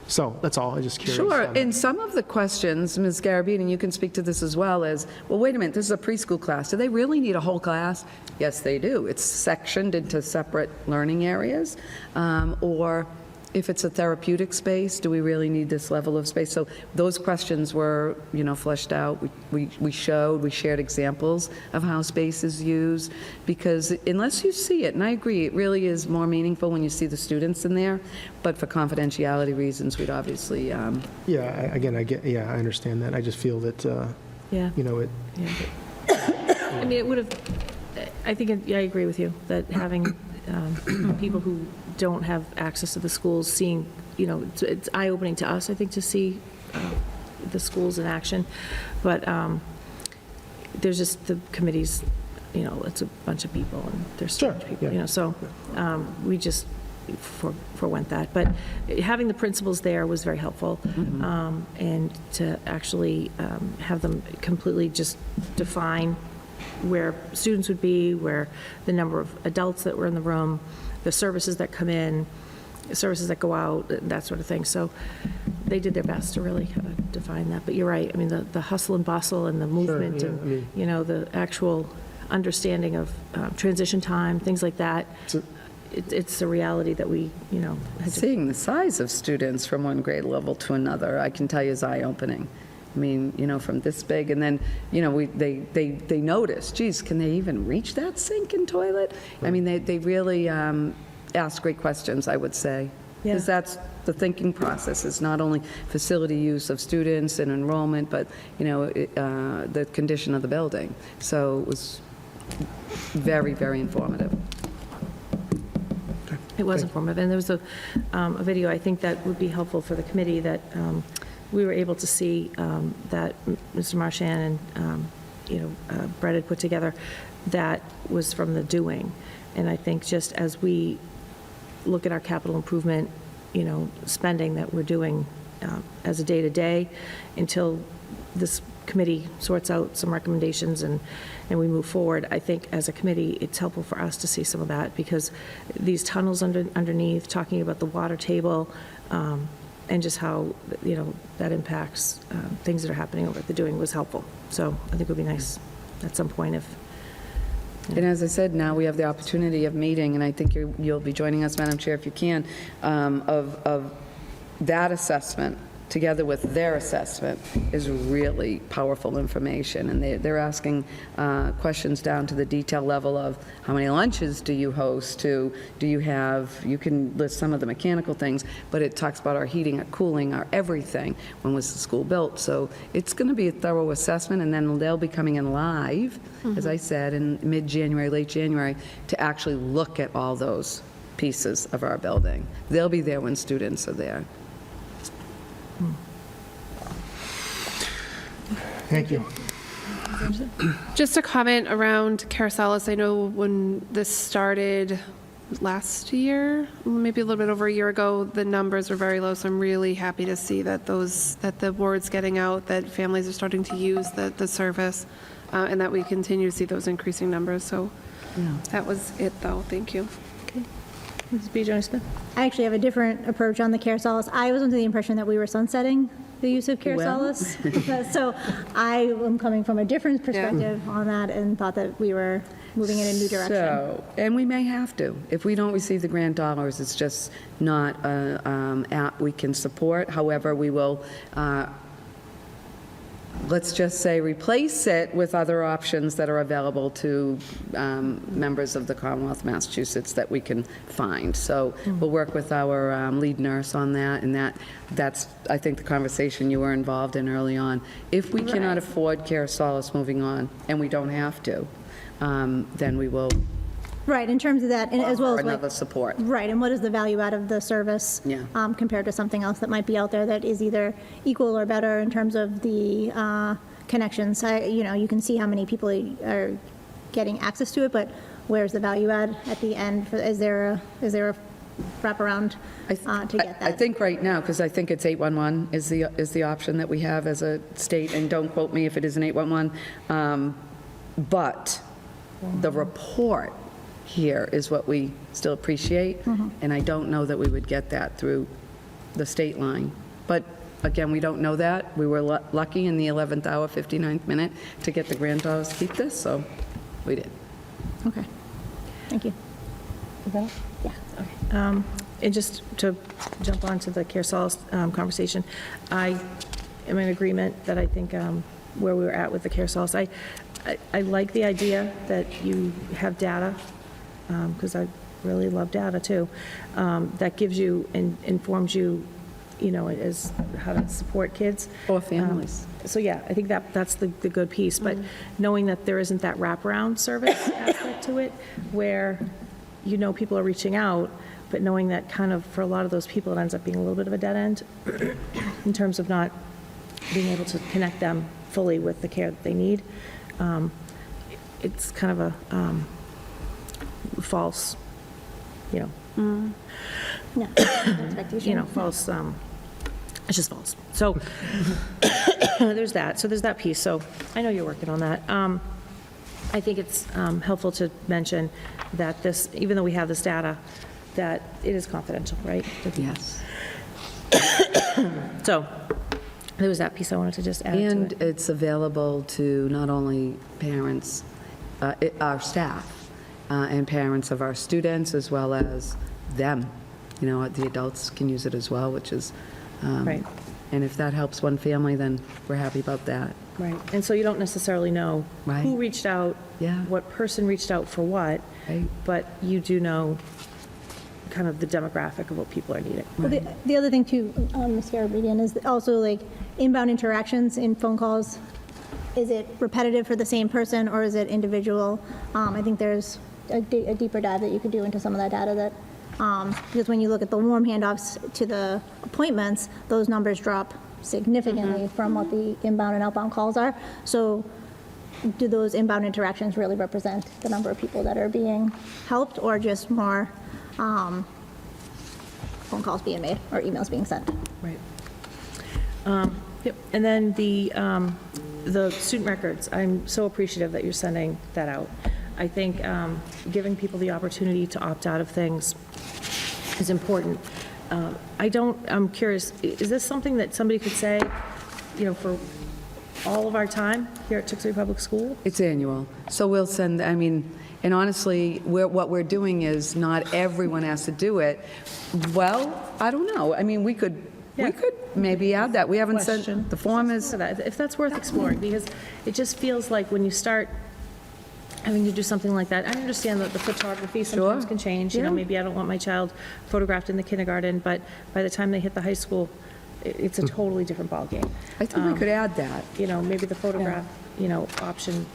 so that's all, I'm just curious. Sure, on that. and some of the questions, Ms. Garabedian, and you can speak to this as well, is, well, wait a minute, this is a preschool class. Do they really need a whole class? Yes, they do. It's sectioned into separate learning areas. Or if it's a therapeutic space, do we really need this level of space? So those questions were, fleshed out. We shared examples of how space is used, because unless you see it, and I agree, it really is more meaningful when you see the students in there, but for confidentiality reasons, we'd obviously, Yeah, I understand that. I just feel that, Yeah. it, I mean, it would have, I think, I agree with you, that having people who don't have access to the schools, seeing, it's eye-opening to us, I think, to see the schools in action. But there's just the committees, it's a bunch of people, and there's so much people, yeah. so we just forewent that. But having the principals there was very helpful, and to actually have them completely just define where students would be, where the number of adults that were in the room, the services that come in, services that go out, that sort of thing. So they did their best to really define that. But you're right, I mean, the hustle and bustle and the movement yeah, and, the actual understanding of transition time, things like that, it's a reality that we, had to. seeing the size of students from one grade level to another, I can tell you is eye-opening. I mean, from this big, and then, they notice, geez, can they even reach that sink and toilet? I mean, they really ask great questions, I would say. Yeah. Because that's the thinking process, is not only facility use of students and enrollment, but, the condition of the building. So it was very, very informative. It was informative, and there was a video, I think, that would be helpful for the committee, that we were able to see that Mr. Marchand and, Brett had put together, that was from the doing. And I think just as we look at our capital improvement, spending that we're doing as a day-to-day, until this committee sorts out some recommendations and we move forward, I think as a committee, it's helpful for us to see some of that, because these tunnels underneath, talking about the water table, and just how, that impacts things that are happening over at the doing was helpful. So I think it would be nice at some point if. And as I said, now we have the opportunity of meeting, and I think you'll be joining us, Madam Chair, if you can, of that assessment together with their assessment is really powerful information. And they're asking questions down to the detail level of how many lunches do you host, do you have, you can list some of the mechanical things, but it talks about our heating, our cooling, our everything. When was the school built? So it's going to be a thorough assessment, and then they'll be coming in live, as I said, in mid-January, late January, to actually look at all those pieces of our building. They'll be there when students are there. Thank you. Just a comment around Carasalis. I know when this started last year, maybe a little bit over a year ago, the numbers were very low. So I'm really happy to see that the word's getting out, that families are starting to use the service, and that we continue to see those increasing numbers. So that was it, though. Thank you. Mrs. B. Jones Smith? I actually have a different approach on the Care Solace. I was under the impression that we were sunsetting the use of Care Well. Solace. So I am coming from a different perspective on that and thought that we were moving in a new direction. So, and we may have to. If we don't receive the grant dollars, it's just not an app we can support. However, we will, let's just say, replace it with other options that are available to members of the Commonwealth of Massachusetts that we can find. So we'll work with our lead nurse on that, and that's, I think, the conversation you were involved in early on. If we cannot afford Care Solace moving on, and we don't have to, then we will Right, in terms of that, and as well as another like, support. right, and what is the value out of the service Yeah. compared to something else that might be out there that is either equal or better in terms of the connections? You can see how many people are getting access to it, but where's the value add at the end? Is there a wraparound to get that? I think right now, because I think it's 811 is the option that we have as a state, and don't quote me if it is an 811, but the report here is what we still appreciate, and I don't know that we would get that through the state line. But again, we don't know that. We were lucky in the 11th hour, 59th minute, to get the grand daughters to keep this, so we did. Okay. Thank you. Yeah. And just to jump onto the Care Solace conversation, I am in agreement that I think where we were at with the Care Solace, I like the idea that you have data, because I really love data too, that gives you and informs you, as how to support kids. Or families. So yeah, I think that's the good piece, but knowing that there isn't that wraparound service aspect to it, where people are reaching out, but knowing that kind of for a lot of those people, it ends up being a little bit of a dead end in terms of not being able to connect them fully with the care that they need. It's kind of a false, No. Expectation. false, it's just false. So there's that. So there's that piece. So I know you're working on that. I think it's helpful to mention that this, even though we have this data, that it is confidential, right? Yes. So there was that piece I wanted to just add to And it. it's available to not only parents, our staff, and parents of our students, as well as them. The adults can use it as well, which is, Right. and if that helps one family, then we're happy about that. Right. And so you don't necessarily know Right. who reached out, Yeah. what person reached out for what, Right. but you do know kind of the demographic of what people are needing. Well, the other thing too, Ms. Garabedian, is also like inbound interactions in phone calls. Is it repetitive for the same person or is it individual? I think there's a deeper dive that you could do into some of that data that, because when you look at the warm handoffs to the appointments, those numbers drop significantly from what the inbound and outbound calls are. So do those inbound interactions really represent the number of people that are being helped or just more phone calls being made or emails being sent? Right. Yep. And then the student records, I'm so appreciative that you're sending that out. I think giving people the opportunity to opt out of things is important. I'm curious, is this something that somebody could say, for all of our time here at Tewksbury Public School? It's annual. So we'll send, and honestly, what we're doing is not everyone has to do it. Well, I don't know. We could maybe add that. We haven't Question. sent, the form is, If that's worth exploring, because it just feels like when you start having to do something like that, I understand that the photography sometimes Sure. can change. Yeah. Maybe I don't want my child photographed in the kindergarten, but by the time they hit the high school, it's a totally different ballgame. I think we could add that. Maybe the photograph, option,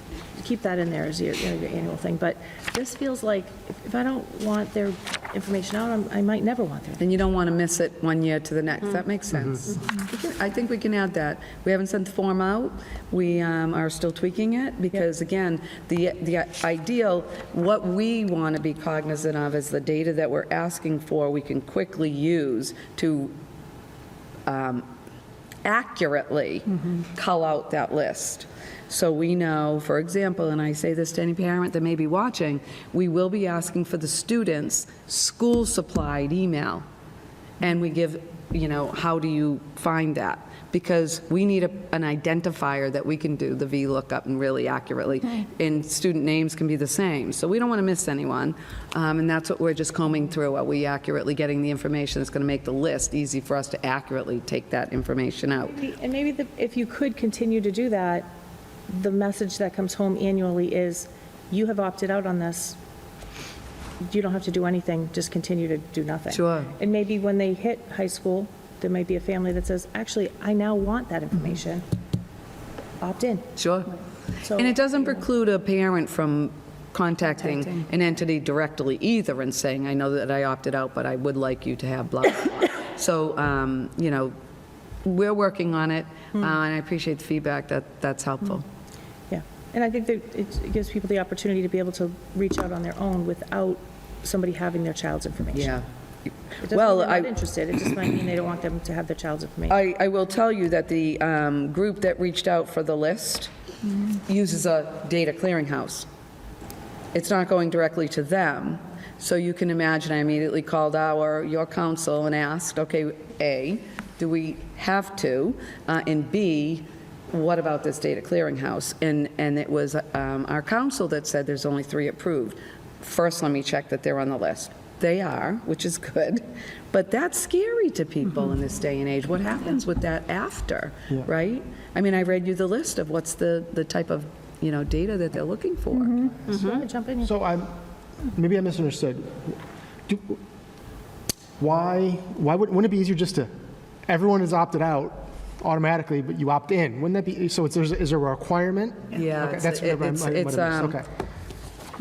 keep that in there as your annual thing. But this feels like if I don't want their information out, I might never want their. And you don't want to miss it one year to the next. That makes sense. I think we can add that. We haven't sent the form out. We are still tweaking it because, again, the ideal, what we want to be cognizant of is the data that we're asking for, we can quickly use to accurately cull out that list. So we know, for example, and I say this to any parent that may be watching, we will be asking for the students' school-supplied email. And we give, how do you find that? Because we need an identifier that we can do the VLOOKUP and really accurately. And student names can be the same. So we don't want to miss anyone. And that's what we're just combing through. Are we accurately getting the information that's going to make the list easy for us to accurately take that information out? And maybe if you could continue to do that, the message that comes home annually is, you have opted out on this. You don't have to do anything, just continue to do nothing. Sure. And maybe when they hit high school, there might be a family that says, actually, I now want that information. Opt in. Sure. So, And it doesn't preclude a parent from contacting an entity directly either and saying, I know that I opted out, but I would like you to have blah, blah, blah. So, we're working on it, and I appreciate the feedback. That's helpful. Yeah. And I think that it gives people the opportunity to be able to reach out on their own without somebody having their child's information. Yeah. It doesn't Well, mean they're not interested, it just might mean they don't want them to have their child's information. I will tell you that the group that reached out for the list uses a data clearinghouse. it's not going directly to them. So you can imagine, I immediately called your council and asked, okay, A, do we have to? And B, what about this data clearinghouse? And it was our council that said there's only 3 approved. First, let me check that they're on the list. They are, which is good, but that's scary to people in this day and age. What happens with that after, right? I mean, I read you the list of what's the type of, data that they're looking for. Jump in here. So maybe I misunderstood. Wouldn't it be easier just to, everyone is opted out automatically, but you opt in? Wouldn't that be, so is there a requirement? Yeah, Okay, that's what I might have missed. Okay.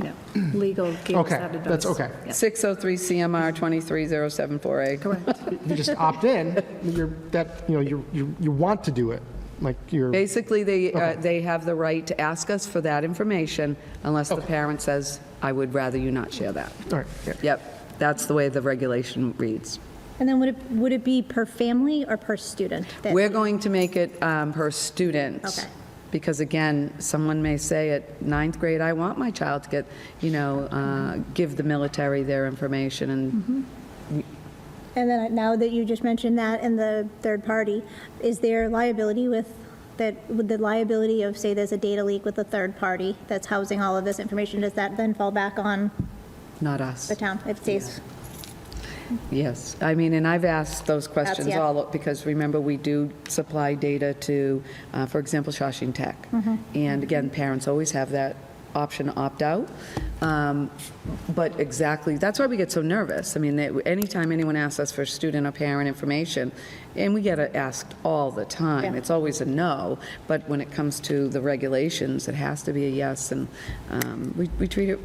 Yeah, legal gave us Okay, that advice. that's okay. 603 CMR 23074A. Correct. You just opt in, you want to do it, like you're, Basically, Okay. they have the right to ask us for that information unless the parent says, I would rather you not share that. all right. Yeah. Yep, that's the way the regulation reads. And then would it be per family or per student? We're going to make it per student. Okay. Because again, someone may say at 9th grade, I want my child to get, give the military their information, and And then now that you just mentioned that and the third party, is there liability with the liability of, say, there's a data leak with a third party that's housing all of this information, does that then fall back on not us. the town? If it stays, Yes, I mean, and I've asked those questions yeah. all, because remember, we do supply data to, for example, Shawshing Tech. And again, parents always have that option to opt out. But exactly, that's why we get so nervous. I mean, anytime anyone asks us for student or parent information, and we get it asked all the time, Yeah. it's always a no, but when it comes to the regulations, it has to be a yes, and we treat it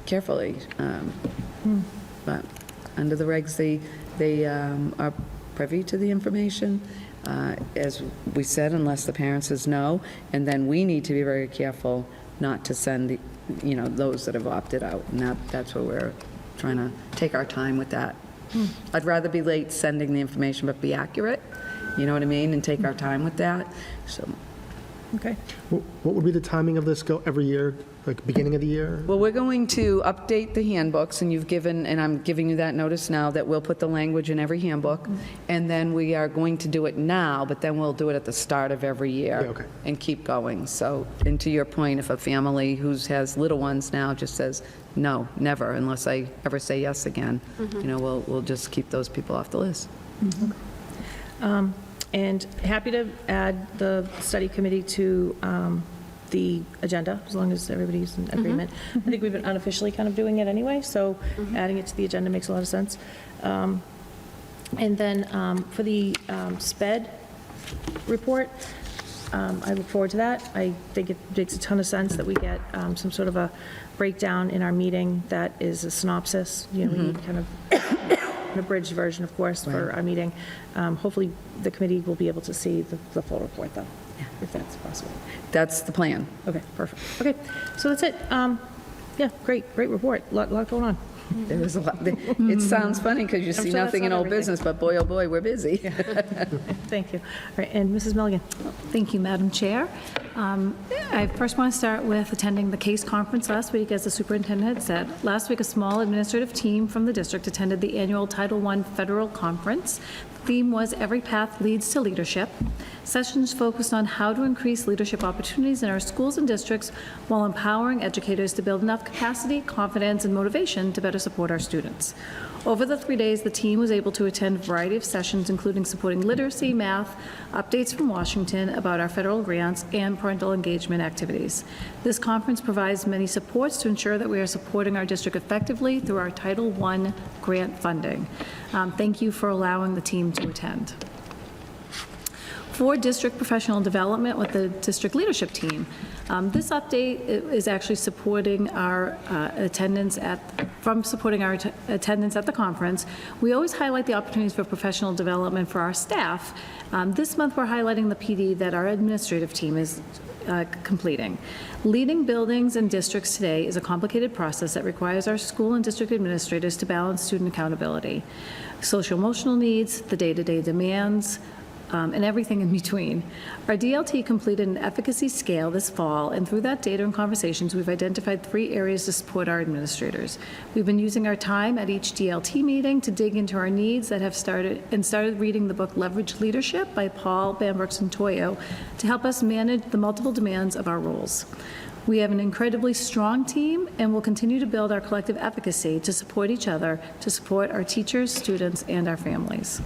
carefully. But under the regs, they are privy to the information, as we said, unless the parent says no, and then we need to be very careful not to send, those that have opted out, and that's where we're trying to take our time with that. I'd rather be late sending the information, but be accurate, you know what I mean, and take our time with that, so. Okay. What would be the timing of this go every year, like beginning of the year? Well, we're going to update the handbooks, and I'm giving you that notice now, that we'll put the language in every handbook, and then we are going to do it now, but then we'll do it at the start of every year. Yeah, okay. And keep going. So, and to your point, if a family who has little ones now just says, no, never, unless I ever say yes again, we'll just keep those people off the list. And happy to add the study committee to the agenda, as long as everybody's in agreement. I think we've been unofficially kind of doing it anyway, so adding it to the agenda makes a lot of sense. And then for the SPED report, I look forward to that. I think it makes a ton of sense that we get some sort of a breakdown in our meeting that is a synopsis, we need kind of an abridged version, of course, for our meeting. Hopefully, the committee will be able to see the full report, though, if that's possible. That's the plan. Okay, perfect. Okay, so that's it. Yeah, great report. Lot going on. There is a lot. It sounds funny because you see sure that's nothing in not old everything. business, but boy, oh boy, we're busy. Thank you. All right, and Mrs. Milligan. Thank you, Madam Chair. I first want to start with attending the CASE conference last week, as the superintendent had said. Last week, a small administrative team from the district attended the annual Title I federal conference. The theme was Every Path Leads to Leadership. Sessions focused on how to increase leadership opportunities in our schools and districts while empowering educators to build enough capacity, confidence, and motivation to better support our students. Over the 3 days, the team was able to attend a variety of sessions, including supporting literacy, math, updates from Washington about our federal grants, and parental engagement activities. This conference provides many supports to ensure that we are supporting our district effectively through our Title I grant funding. Thank you for allowing the team to attend. For district professional development with the district leadership team, this update is actually supporting our attendance at the conference. We always highlight the opportunities for professional development for our staff. This month, we're highlighting the PD that our administrative team is completing. Leading buildings and districts today is a complicated process that requires our school and district administrators to balance student accountability, social emotional needs, the day-to-day demands and everything in between. Our DLT completed an efficacy scale this fall, and through that data and conversations, we've identified 3 areas to support our administrators. We've been using our time at each DLT meeting to dig into our needs that have started reading the book Leverage Leadership by Paul Bamberg-Santoyo to help us manage the multiple demands of our roles. We have an incredibly strong team and will continue to build our collective efficacy to support each other, to support our teachers, students, and our families.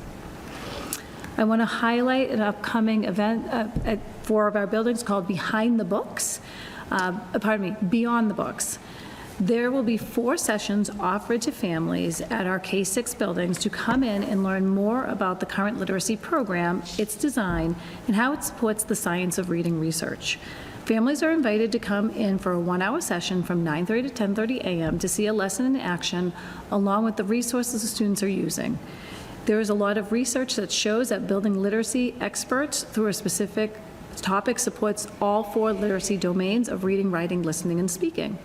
I want to highlight an upcoming event at 4 of our buildings called Beyond the Books. There will be 4 sessions offered to families at our K-6 buildings to come in and learn more about the current literacy program, its design, and how it supports the science of reading research. Families are invited to come in for a 1-hour session from 9:30 to 10:30 a.m. to see a lesson in action along with the resources the students are using. There is a lot of research that shows that building literacy experts through a specific topic supports all 4 literacy domains of reading, writing, listening, and speaking.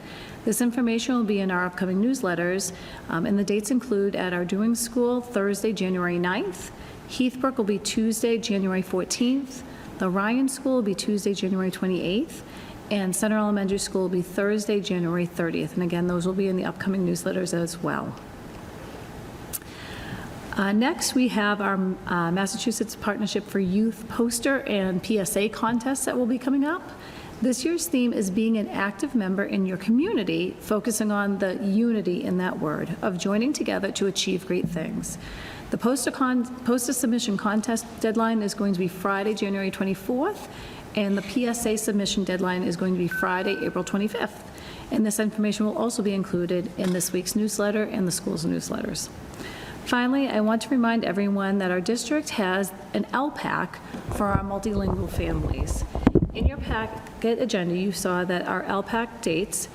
This information will be in our upcoming newsletters, and the dates include at our Doing School, Thursday, January 9th. Heathbrook will be Tuesday, January 14th. The Ryan School will be Tuesday, January 28th, and Center Elementary School will be Thursday, January 30th. And again, those will be in the upcoming newsletters as well. Next, we have our Massachusetts Partnership for Youth poster and PSA contest that will be coming up. This year's theme is being an active member in your community, focusing on the unity in that word of joining together to achieve great things. The poster submission contest deadline is going to be Friday, January 24th, and the PSA submission deadline is going to be Friday, April 25th. And this information will also be included in this week's newsletter and the school's newsletters. Finally, I want to remind everyone that our district has an LPAC for our multilingual families. In your packet agenda, you saw that our LPAC dates,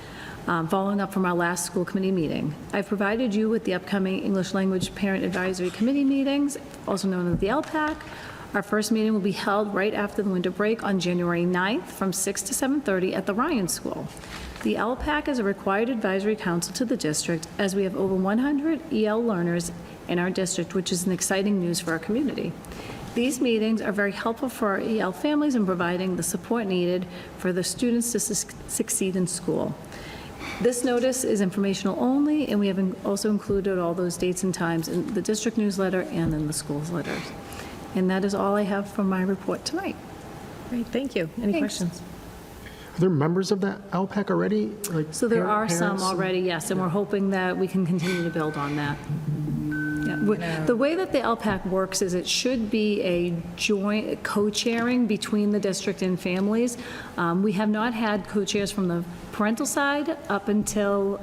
following up from our last school committee meeting. I've provided you with the upcoming English Language Parent Advisory Committee meetings, also known as the LPAC. Our first meeting will be held right after the winter break on January 9th from 6 to 7:30 at the Ryan School. The LPAC is a required advisory council to the district as we have over 100 EL learners in our district, which is an exciting news for our community. These meetings are very helpful for our EL families in providing the support needed for the students to succeed in school. This notice is informational only, and we have also included all those dates and times in the district newsletter and in the school's letters. And that is all I have from my report tonight. Great, thank you. Any Thanks. questions? Are there members of that LPAC already? Like So there are some parents? already, yes, and we're hoping that we can continue to build on that. Yeah, the way that the LPAC works is it should be a joint co-chairing between the district and families. We have not had co-chairs from the parental side up until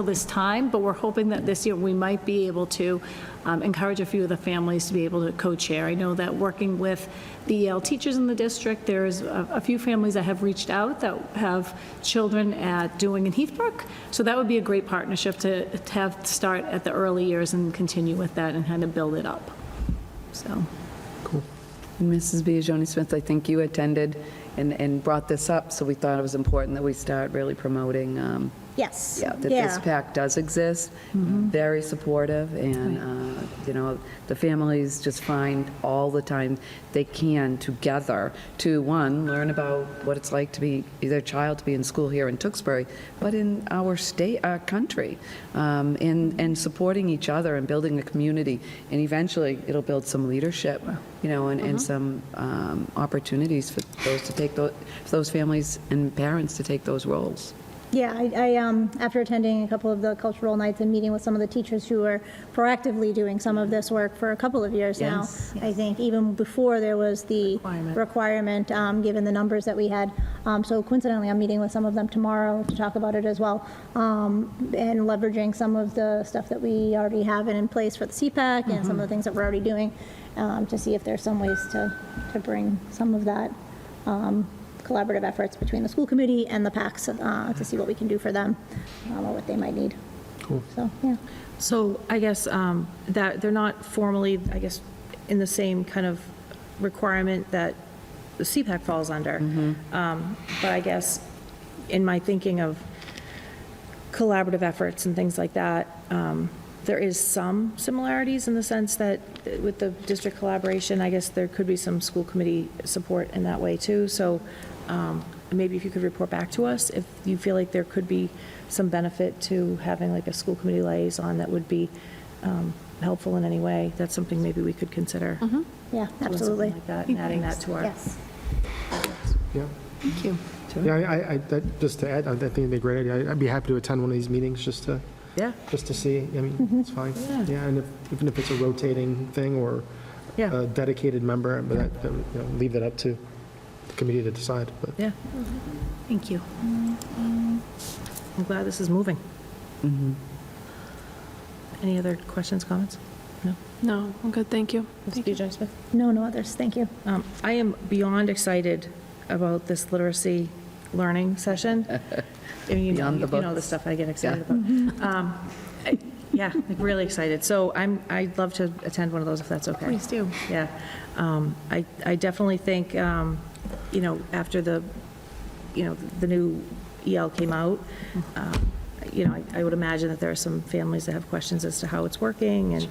this time, but we're hoping that this year we might be able to encourage a few of the families to be able to co-chair. I know that working with the EL teachers in the district, there's a few families that have reached out that have children at Dewing and Heathbrook, so that would be a great partnership to have start at the early years and continue with that and kind of build it up. So. And Mrs. Biagioni-Smith, I think you attended and brought this up, so we thought it was important that we start really promoting, Yes. that this PAC does exist, very supportive, and, the families just find all the time they can together to, one, learn about what it's like to be, their child to be in school here in Tewksbury, but in our state, our country, and supporting each other and building a community, and eventually it'll build some leadership, and some opportunities for those families and parents to take those roles. Yeah, I after attending a couple of the cultural nights and meeting with some of the teachers who are proactively doing some of this work for a couple of years now, I think even before there was the requirement, given the numbers that we had. So coincidentally, I'm meeting with some of them tomorrow to talk about it as well, and leveraging some of the stuff that we already have in place for the CPAC and some of the things that we're already doing to see if there's some ways to bring some of that collaborative efforts between the school committee and the PACs to see what we can do for them or what they might need. Cool. So, yeah. So I guess that they're not formally, I guess, in the same kind of requirement that the CPAC falls under. But I guess in my thinking of collaborative efforts and things like that, There is some similarities in the sense that with the district collaboration, I guess there could be some school committee support in that way too. So maybe if you could report back to us, if you feel like there could be some benefit to having like a school committee liaison that would be helpful in any way, that's something maybe we could consider. Yeah, Doing something absolutely. like that and adding that to our. Yes. Yeah. Thank you. Yeah, just to add, I think it'd be a great idea. I'd be happy to attend one of these meetings just to see. I mean, it's fine. Yeah, and even if it's a rotating thing or Yeah. a dedicated member, but leave that up to the committee to decide. But Yeah. Thank you. I'm glad this is moving. Any other questions, comments? No? No, I'm good, thank you. Ms. BJ Smith? No others, thank you. I am beyond excited about this literacy learning session. I mean, Beyond the you know the books. stuff I get excited about. Yeah, like really excited. So I'd love to attend one of those if that's okay. Please do. Yeah. I definitely think, after the new EL came out, I would imagine that there are some families that have questions as to how it's working and,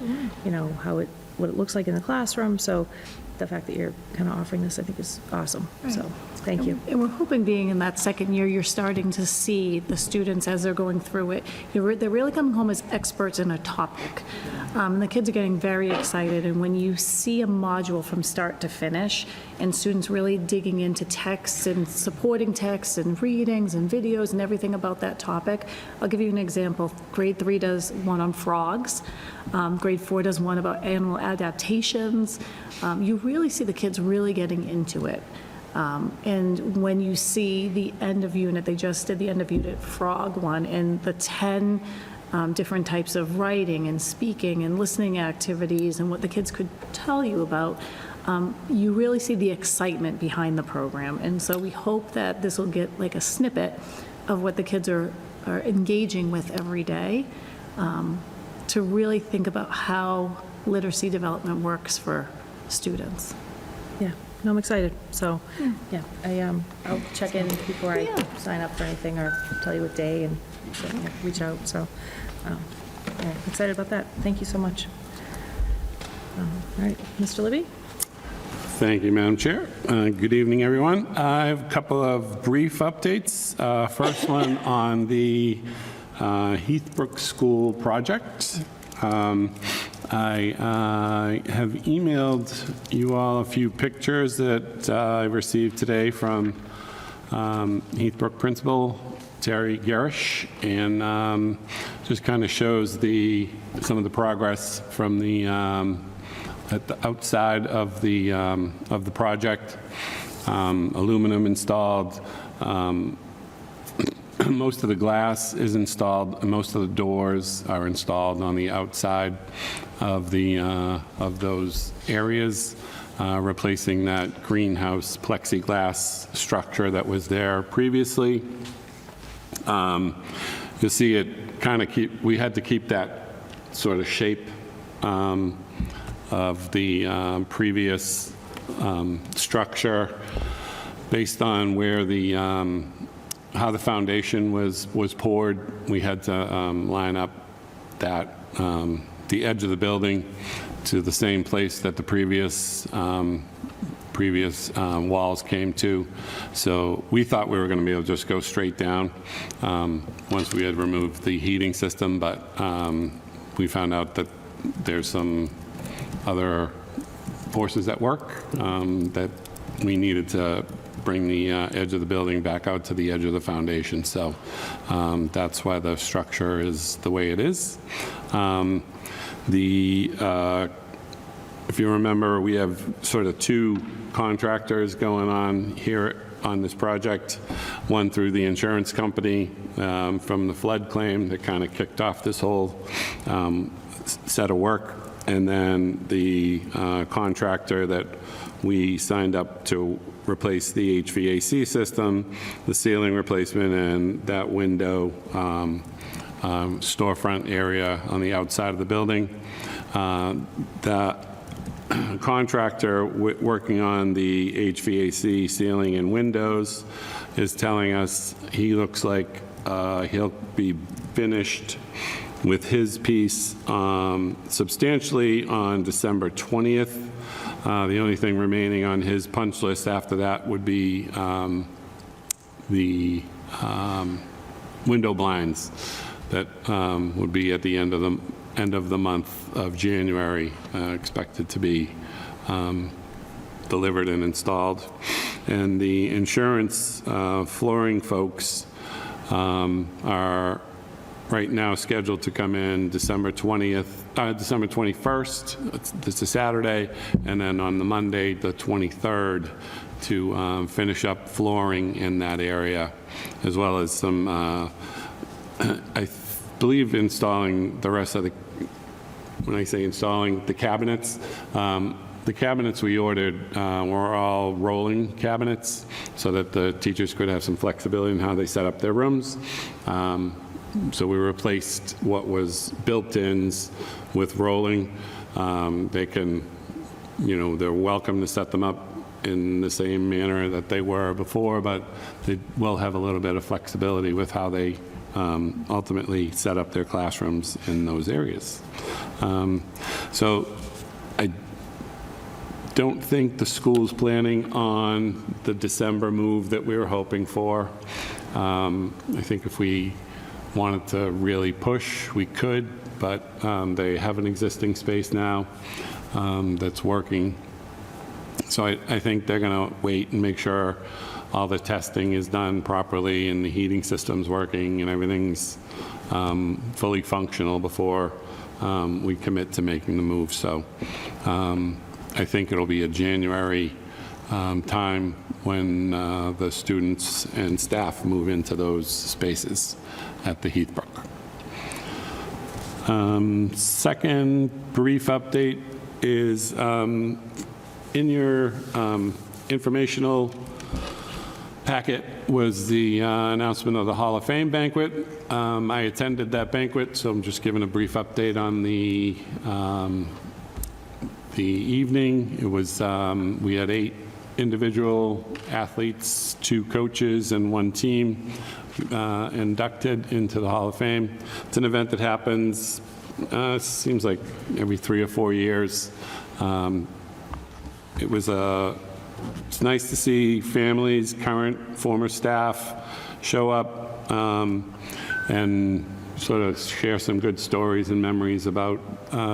what it looks like in the classroom. So the fact that you're kind of offering this, I think, is awesome. So thank you. And we're hoping, being in that second year, you're starting to see the students as they're going through it. They're really coming home as experts in a topic. And the kids are getting very excited. And when you see a module from start to finish, and students really digging into texts and supporting texts and readings and videos and everything about that topic, I'll give you an example. Grade 3 does one on frogs. Grade 4 does one about animal adaptations. You really see the kids really getting into it. And when you see the end of unit, they just did the end of unit frog one, and the 10 different types of writing and speaking and listening activities and what the kids could tell you about, you really see the excitement behind the program. And so we hope that this will get like a snippet of what the kids are engaging with every day, to really think about how literacy development works for students. Yeah, no, I'm excited. So, yeah, I'll check in before I sign up for anything or tell you what day and reach out. So, yeah, excited about that. Thank you so much. All right, Mr. Libby? Thank you, Madam Chair. Good evening, everyone. I have a couple of brief updates. First one on the Heathbrook School project. I have emailed you all a few pictures that I received today from Heathbrook Principal Terry Garish, and just kind of shows some of the progress from the at the outside of the project. Aluminum installed. Most of the glass is installed, and most of the doors are installed on the outside of those areas, replacing that greenhouse plexiglass structure that was there previously. You'll see it kind of we had to keep that sort of shape of the previous structure based on where how the foundation was poured. We had to line up the edge of the building to the same place that the previous walls came to. So we thought we were going to be able to just go straight down once we had removed the heating system, but we found out that there's some other forces at work that we needed to bring the edge of the building back out to the edge of the foundation. So that's why the structure is the way it is. If you remember, we have sort of two contractors going on here on this project, one through the insurance company from the flood claim that kind of kicked off this whole set of work, and then the contractor that we signed up to replace the HVAC system, the ceiling replacement, and that window storefront area on the outside of the building. The contractor working on the HVAC ceiling and windows is telling us he looks like he'll be finished with his piece substantially on December 20th. The only thing remaining on his punch list after that would be the window blinds that would be at the end of the month of January, expected to be delivered and installed. And the insurance flooring folks are right now scheduled to come in December 21st. It's a Saturday, and then on the Monday, the 23rd, to finish up flooring in that area, as well as some, I believe, installing the rest of the, when I say installing, the cabinets. The cabinets we ordered were all rolling cabinets so that the teachers could have some flexibility in how they set up their rooms. So we replaced what was built-ins with rolling. They can, they're welcome to set them up in the same manner that they were before, but they will have a little bit of flexibility with how they ultimately set up their classrooms in those areas. So I don't think the school's planning on the December move that we were hoping for. I think if we wanted to really push, we could, but they have an existing space now that's working. So I think they're going to wait and make sure all the testing is done properly and the heating system's working and everything's fully functional before we commit to making the move. So I think it'll be a January time when the students and staff move into those spaces at the Heathbrook. Second brief update is in your informational packet was the announcement of the Hall of Fame banquet. I attended that banquet, so I'm just giving a brief update on the evening. It was, we had 8 individual athletes, 2 coaches, and 1 team inducted into the Hall of Fame. It's an event that happens, seems like every 3 or 4 years. It's nice to see families, current, former staff show up and sort of share some good stories and memories about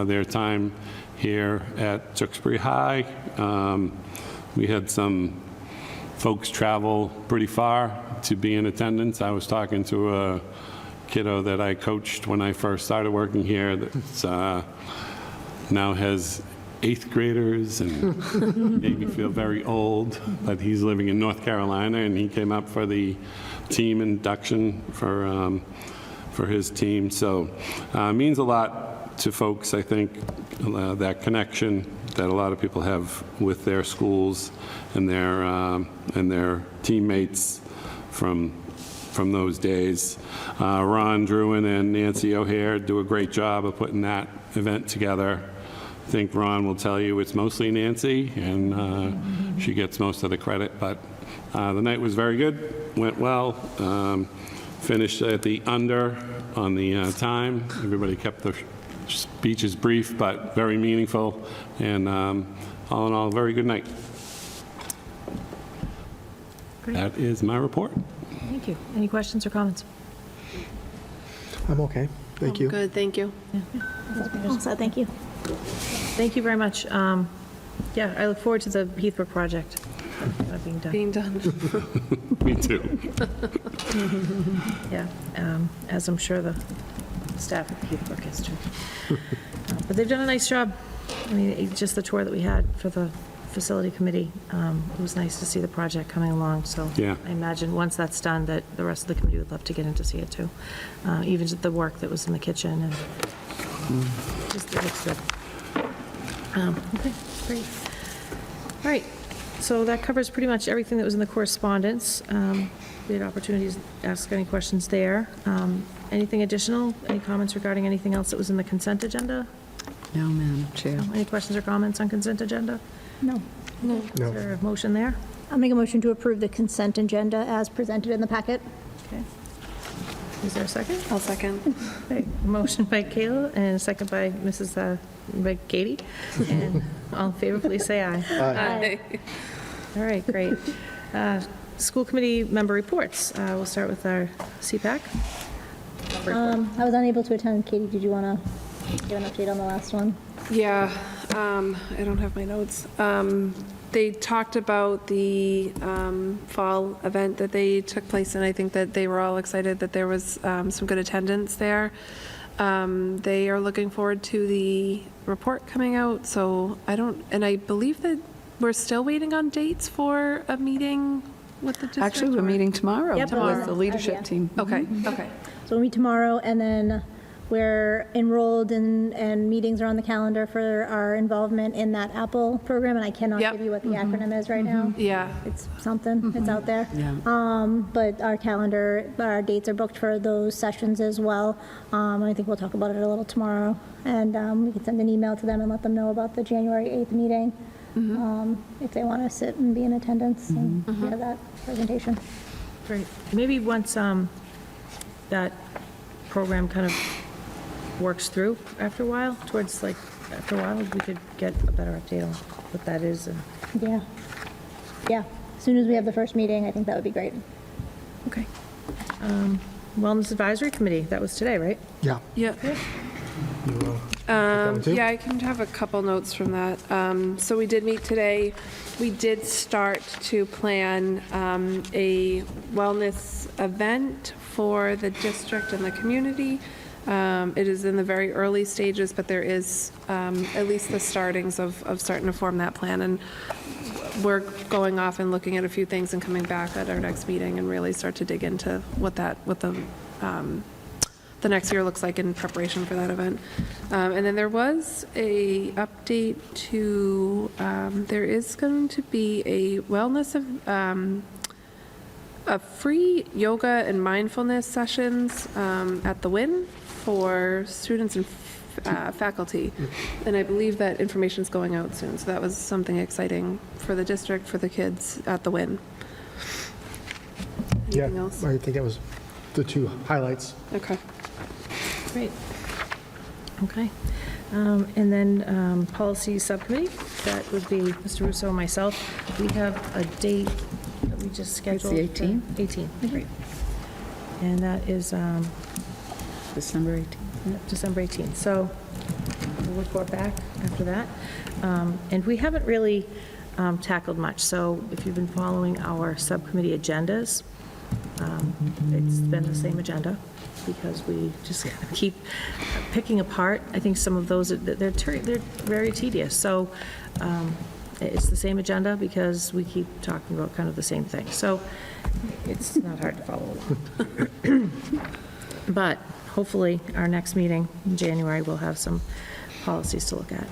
their time here at Tewksbury High. We had some folks travel pretty far to be in attendance. I was talking to a kiddo that I coached when I first started working here that's now has 8th graders and made me feel very old, but he's living in North Carolina, and he came up for the team induction for his team. So it means a lot to folks, I think, that connection that a lot of people have with their schools and their teammates from those days. Ron Druin and Nancy O'Hare do a great job of putting that event together. I think Ron will tell you it's mostly Nancy, and she gets most of the credit, but the night was very good, went well, finished at the under on the time. Everybody kept the speeches brief, but very meaningful, and all in all, a very good night. Great. That is my report. Thank you. Any questions or comments? I'm okay. Thank you. Good, thank you. All set, thank you. Thank you very much. Yeah, I look forward to the Heathbrook project being done. Being done. Me too. Yeah, as I'm sure the staff at Heathbrook is too. But they've done a nice job. I mean, just the tour that we had for the facility committee, it was nice to see the project coming along. So Yeah. I imagine once that's done, that the rest of the committee would love to get in to see it too. Even just the work that was in the kitchen and just it looks good. Okay, great. All right, so that covers pretty much everything that was in the correspondence. We had opportunities to ask any questions there. Anything additional? Any comments regarding anything else that was in the consent agenda? No, Madam Chair. Any questions or comments on consent agenda? No. No. Is there a motion there? I'll make a motion to approve the consent agenda as presented in the packet. Okay. Is there a second? I'll second. Okay, motion by Kayla and a second by by Katie. And all in favor, please say aye. Aye. All right, great. School committee member reports. We'll start with our CPAC. I was unable to attend. Katie, did you want to give an update on the last one? Yeah, I don't have my notes. They talked about the fall event that they took place in. I think that they were all excited that there was some good attendance there. They are looking forward to the report coming out, so I believe that we're still waiting on dates for a meeting with the district. Actually, we're meeting tomorrow Yep, with tomorrow. the leadership team. Okay, okay. So we'll meet tomorrow, and then we're enrolled and meetings are on the calendar for our involvement in that Apple program, and I cannot Yep. give you what the acronym is right now. Yeah, It's something, it's out there. Yeah. But our dates are booked for those sessions as well. I think we'll talk about it a little tomorrow, and we can send an email to them and let them know about the January 8th meeting, if they want to sit and be in attendance and hear that presentation. Great. Maybe once that program kind of works through after a while, we could get a better update on what that is. And Yeah. Yeah. As soon as we have the first meeting, I think that would be great. okay. Wellness Advisory Committee, that was today, right? Yeah. yeah. You wanna take that one too? Yeah, I can have a couple notes from that. So we did meet today. We did start to plan a wellness event for the district and the community. It is in the very early stages, but there is at least the startings of starting to form that plan. And we're going off and looking at a few things and coming back at our next meeting and really start to dig into what the next year looks like in preparation for that event. And then there was a update to, there is going to be a wellness of, a free yoga and mindfulness sessions at the Wynn for students and faculty. And I believe that information is going out soon. So that was something exciting for the district, for the kids at the Wynn. Yeah, Anything else? I think that was the two highlights. Okay. Great. Okay. And then Policy Subcommittee, that would be Mr. Russo and myself. We have a date that we just scheduled. the 18th? 18th, great. And that is December 18th. December 18th. So we'll report back after that. And we haven't really tackled much. So if you've been following our subcommittee agendas, it's been the same agenda because we just keep picking apart. I think some of those, they're very tedious. So it's the same agenda because we keep talking about kind of the same thing. So it's not hard to follow along. But hopefully, our next meeting in January, we'll have some policies to look at.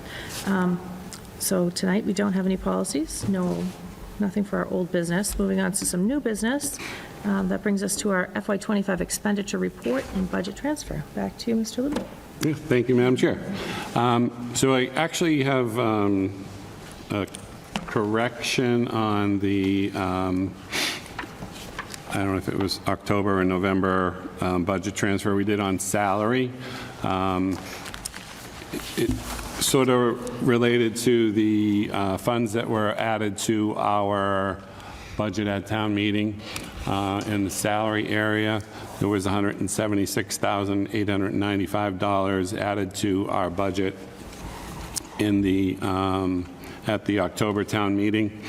So tonight, we don't have any policies, nothing for our old business. Moving on to some new business. That brings us to our FY25 expenditure report and budget transfer. Back to you, Mr. Libby. Yeah, thank you, Madam Chair. So I actually have a correction on the, I don't know if it was October or November budget transfer we did on salary. It sort of related to the funds that were added to our budget at town meeting. In the salary area, there was $176,895 added to our budget in the, at the October town meeting.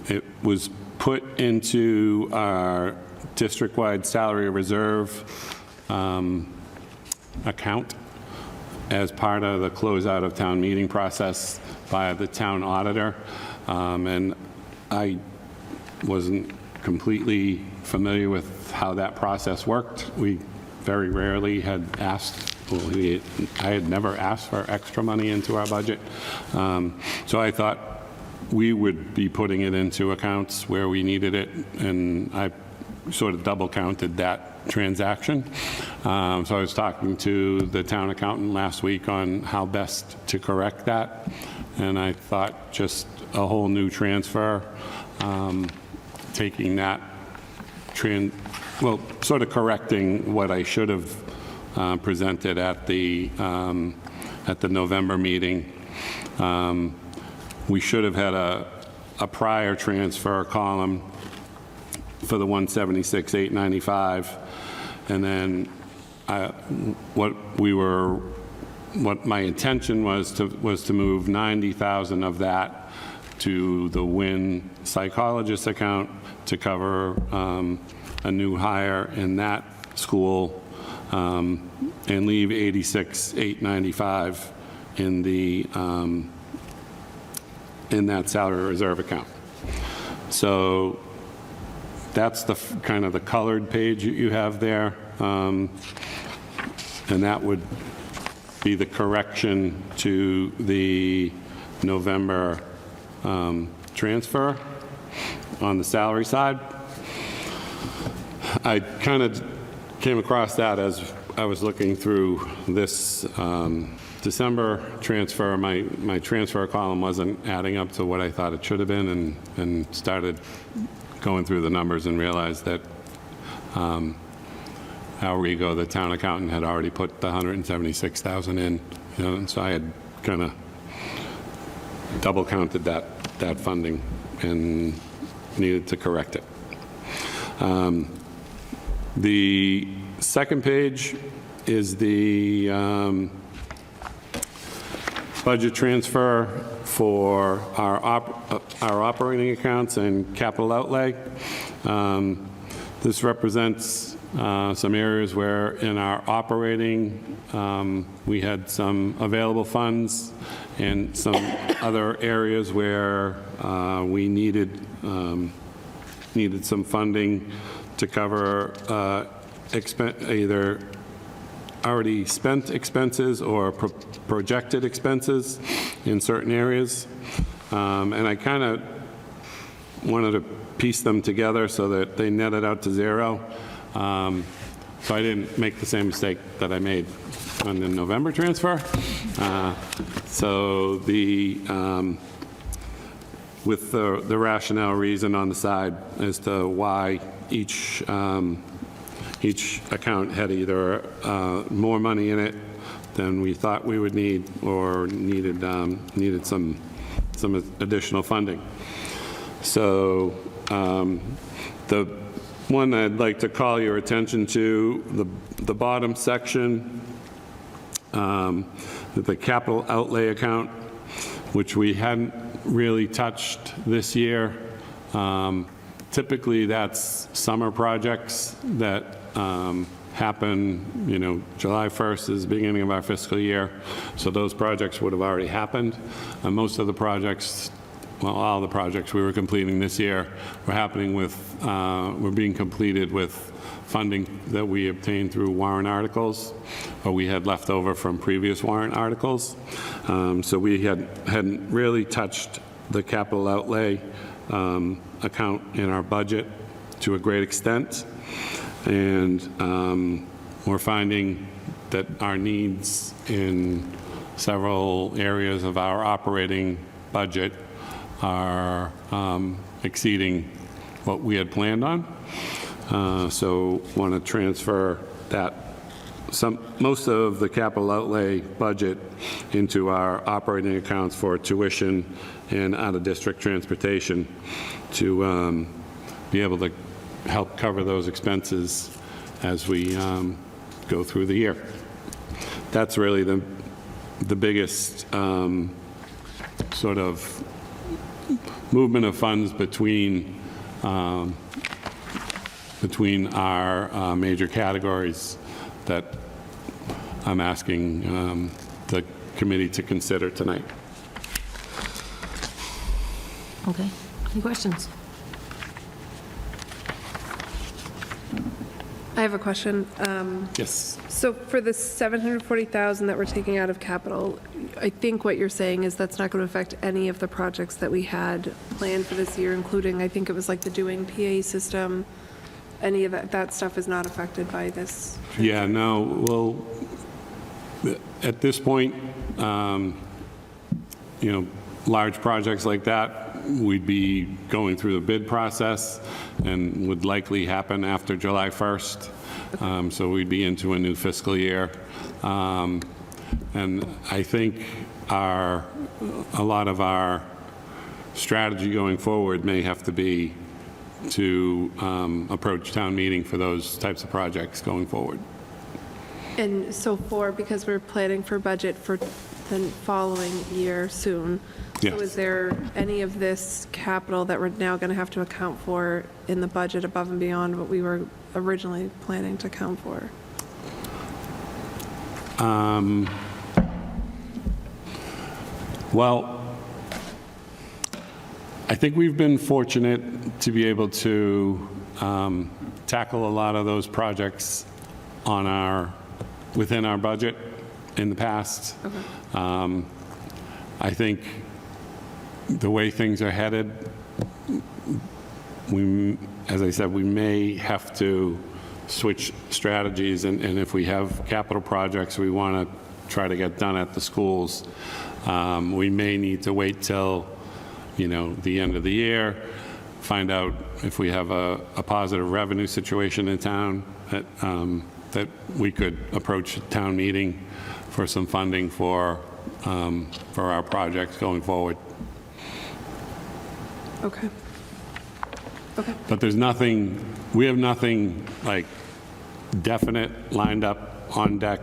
It was put into our district-wide salary reserve account as part of the closeout of town meeting process by the town auditor. And I wasn't completely familiar with how that process worked. We very rarely had asked, I had never asked for extra money into our budget. So I thought we would be putting it into accounts where we needed it, and I sort of double counted that transaction. So I was talking to the town accountant last week on how best to correct that, and I thought just a whole new transfer, taking that well, sort of correcting what I should have presented at the November meeting. We should have had a prior transfer column for the 176,895, and then what my intention was to move 90,000 of that to the WIN psychologist account to cover a new hire in that school, and leave 86,895 in the in that salary reserve account. So that's the kind of the colored page you have there, and that would be the correction to the November transfer on the salary side. I kind of came across that as I was looking through this December transfer. My transfer column wasn't adding up to what I thought it should have been, and started going through the numbers and realized that Alrigo, the town accountant, had already put the 176,000 in, and so I had kind of double counted that funding and needed to correct it. The second page is the budget transfer for our operating accounts and capital outlay. This represents some areas where in our operating we had some available funds, and some other areas where we needed some funding to cover either already spent expenses or projected expenses in certain areas. And I kind of wanted to piece them together so that they netted out to zero. So I didn't make the same mistake that I made on the November transfer. So with the rationale reason on the side as to why each account had either more money in it than we thought we would need, or needed some additional funding. So the one I'd like to call your attention to, the bottom section, the capital outlay account, which we hadn't really touched this year. Typically, that's summer projects that happen, July 1st is the beginning of our fiscal year, so those projects would have already happened. Most of the projects, well, all the projects we were completing this year were being completed with funding that we obtained through warrant articles, or we had left over from previous warrant articles. So we hadn't really touched the capital outlay account in our budget to a great extent. And we're finding that our needs in several areas of our operating budget are exceeding what we had planned on. So want to transfer most of the capital outlay budget into our operating accounts for tuition and out-of-district transportation to be able to help cover those expenses as we go through the year. That's really the biggest sort of movement of funds between our major categories that I'm asking the committee to consider tonight. Okay. Any questions? I have a question. Yes. So for the 740,000 that we're taking out of capital, I think what you're saying is that's not going to affect any of the projects that we had planned for this year, including, I think it was like the Doing PA system. Any of that stuff is not affected by this? Yeah, no, well, at this point, large projects like that, we'd be going through the bid process and would likely happen after July 1st. So we'd be into a new fiscal year. And I think a lot of our strategy going forward may have to be to approach town meeting for those types of projects going forward. And so because we're planning for budget for the following year soon, Yes. so is there any of this capital that we're now going to have to account for in the budget above and beyond what we were originally planning to account for? Well, I think we've been fortunate to be able to tackle a lot of those projects within our budget in the past. I think the way things are headed, as I said, we may have to switch strategies, and if we have capital projects we want to try to get done at the schools, we may need to wait till, the end of the year, find out if we have a positive revenue situation in town that we could approach a town meeting for some funding for our projects going forward. Okay. Okay. But we have nothing like definite lined up on deck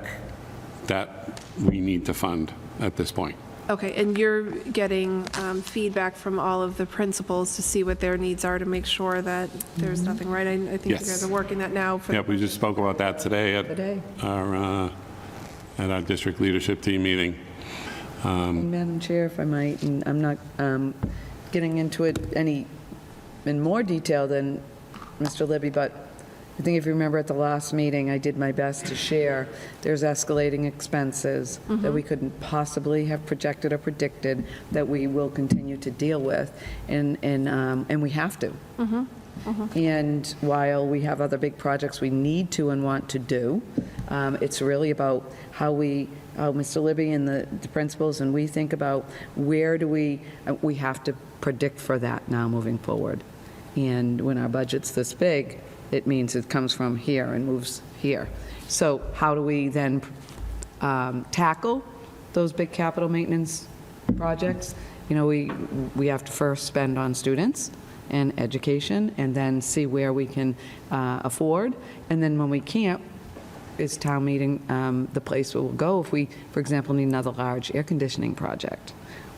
that we need to fund at this point. Okay, and you're getting feedback from all of the principals to see what their needs are to make sure that there's nothing, right? I think you Yes. guys are working that now. Yep, we just spoke about that today at our district leadership team meeting. And Madam Chair, if I might, and I'm not getting into it in more detail than Mr. Libby, but I think if you remember at the last meeting, I did my best to share, there's escalating expenses that we couldn't possibly have projected or predicted that we will continue to deal with, and we have to. And while we have other big projects we need to and want to do, it's really about how Mr. Libby and the principals and we think about where do we have to predict for that now moving forward. And when our budget's this big, it means it comes from here and moves here. So how do we then tackle those big capital maintenance projects? We have to first spend on students and education, and then see where we can afford. And then when we can't, is town meeting the place where we'll go if we, for example, need another large air conditioning project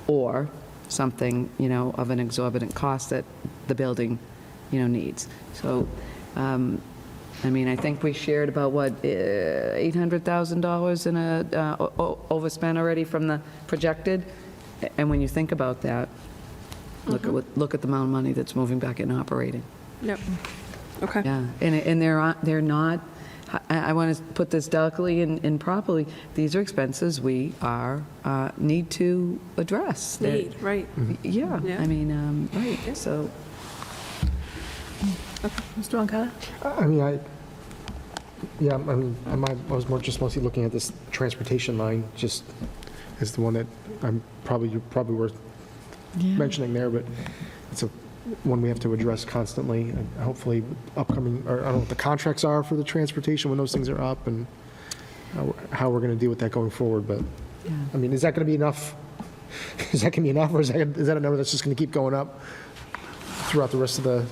or something, of an exorbitant cost that the building, needs. So, I think we shared about, $800,000 in a overspend already from the projected. And when you think about that, look at the amount of money that's moving back in operating. Yep. Okay. Yeah, and they're not, I want to put this delicately and properly, these are expenses we need to address. Right. Yeah, Yeah. right, so. Mr. Ancona? I was mostly looking at this transportation line, just as the one that you're probably worth mentioning there, but it's one we have to address constantly, and hopefully upcoming, or I don't know what the contracts are for the transportation when those things are up, and how we're going to deal with that going forward, but, is that going to be enough? Is that going to be enough, or is that a number that's just going to keep going up throughout the rest of this,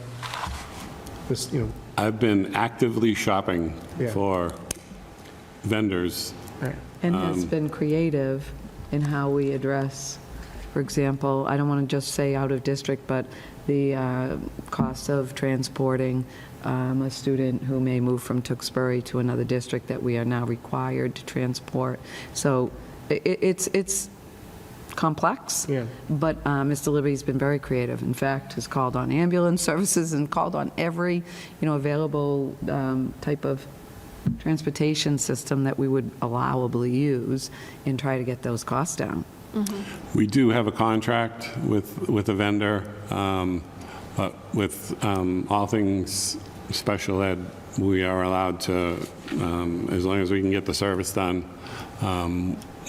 I've been actively shopping Yeah. for vendors. And has been creative in how we address, for example, I don't want to just say out of district, but the cost of transporting a student who may move from Tewksbury to another district that we are now required to transport. So it's complex, but Mr. Libby's been very creative. In fact, has called on ambulance services and called on every, available type of transportation system that we would allowably use and try to get those costs down. We do have a contract with a vendor, but with all things special ed, we are allowed to, as long as we can get the service done,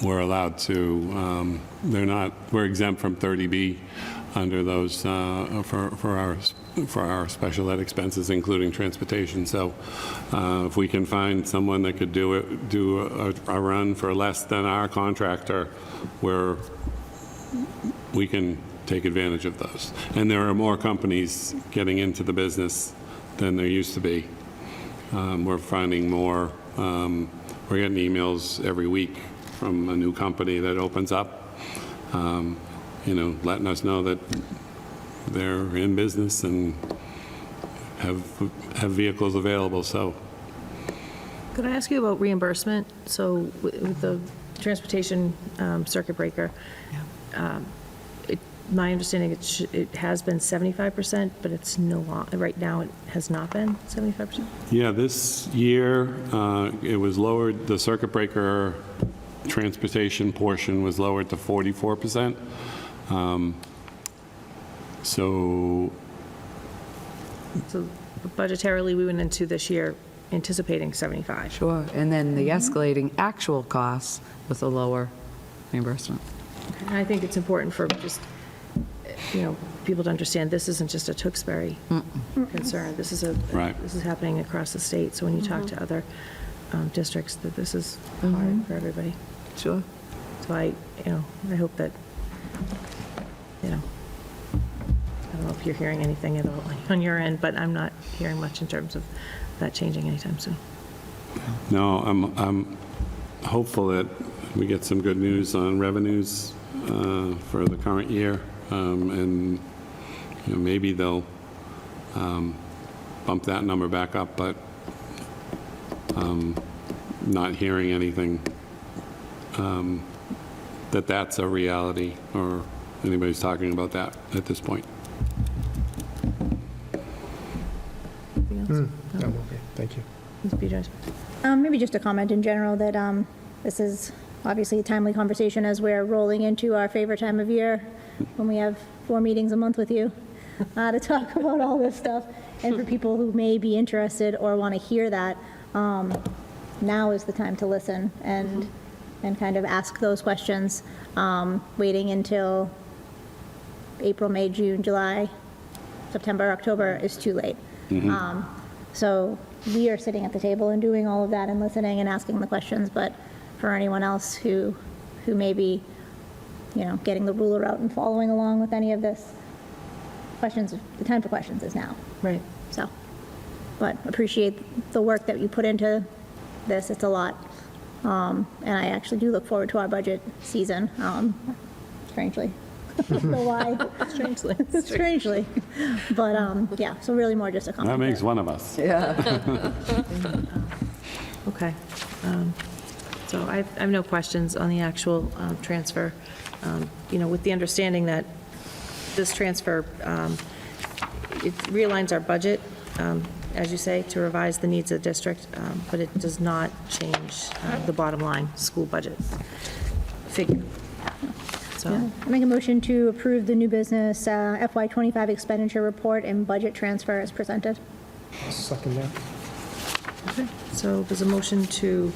we're allowed to, we're exempt from 30B under those, for our special ed expenses, including transportation. So if we can find someone that could do a run for less than our contractor, we can take advantage of those. And there are more companies getting into the business than there used to be. We're finding more, we're getting emails every week from a new company that opens up, letting us know that they're in business and have vehicles available, so. Could I ask you about reimbursement? So with the transportation circuit breaker, my understanding, it has been 75%, but it's no longer, right now, it has not been 75%? Yeah, this year, it was lowered, the circuit breaker transportation portion was lowered to 44%. So budgetarily, we went into this year anticipating 75. Sure, and then the escalating actual costs with a lower reimbursement. And I think it's important for just, people to understand, this isn't just a Tewksbury concern. This is Right. this is happening across the state. So when you talk to other districts, that this is hard for everybody. Sure. So I hope that, I don't know if you're hearing anything at all on your end, but I'm not hearing much in terms of that changing anytime soon. No, I'm hopeful that we get some good news on revenues for the current year, and maybe they'll bump that number back up, but not hearing anything that's a reality or anybody's talking about that at this point. Anything else? I'm okay, thank you. Ms. Peters? Maybe just a comment in general that this is obviously a timely conversation as we're rolling into our favorite time of year, when we have 4 meetings a month with you to talk about all this stuff. And for people who may be interested or want to hear that, now is the time to listen and kind of ask those questions. Waiting until April, May, June, July, September, October is too late. So we are sitting at the table and doing all of that and listening and asking the questions, but for anyone else who may be, getting the ruler out and following along with any of this, the time for questions is now. Right. So, but appreciate the work that you put into this. It's a lot. And I actually do look forward to our budget season, strangely. I don't know why. Strangely. But, yeah, so really more just a comment. That makes there. one of us. Okay. So I have no questions on the actual transfer. With the understanding that this transfer, it realigns our budget, as you say, to revise the needs of the district, but it does not change the bottom line school budget figure. So, I make a motion to approve the new business FY25 expenditure report and budget transfer as presented. I'll second that. okay. So there's a motion to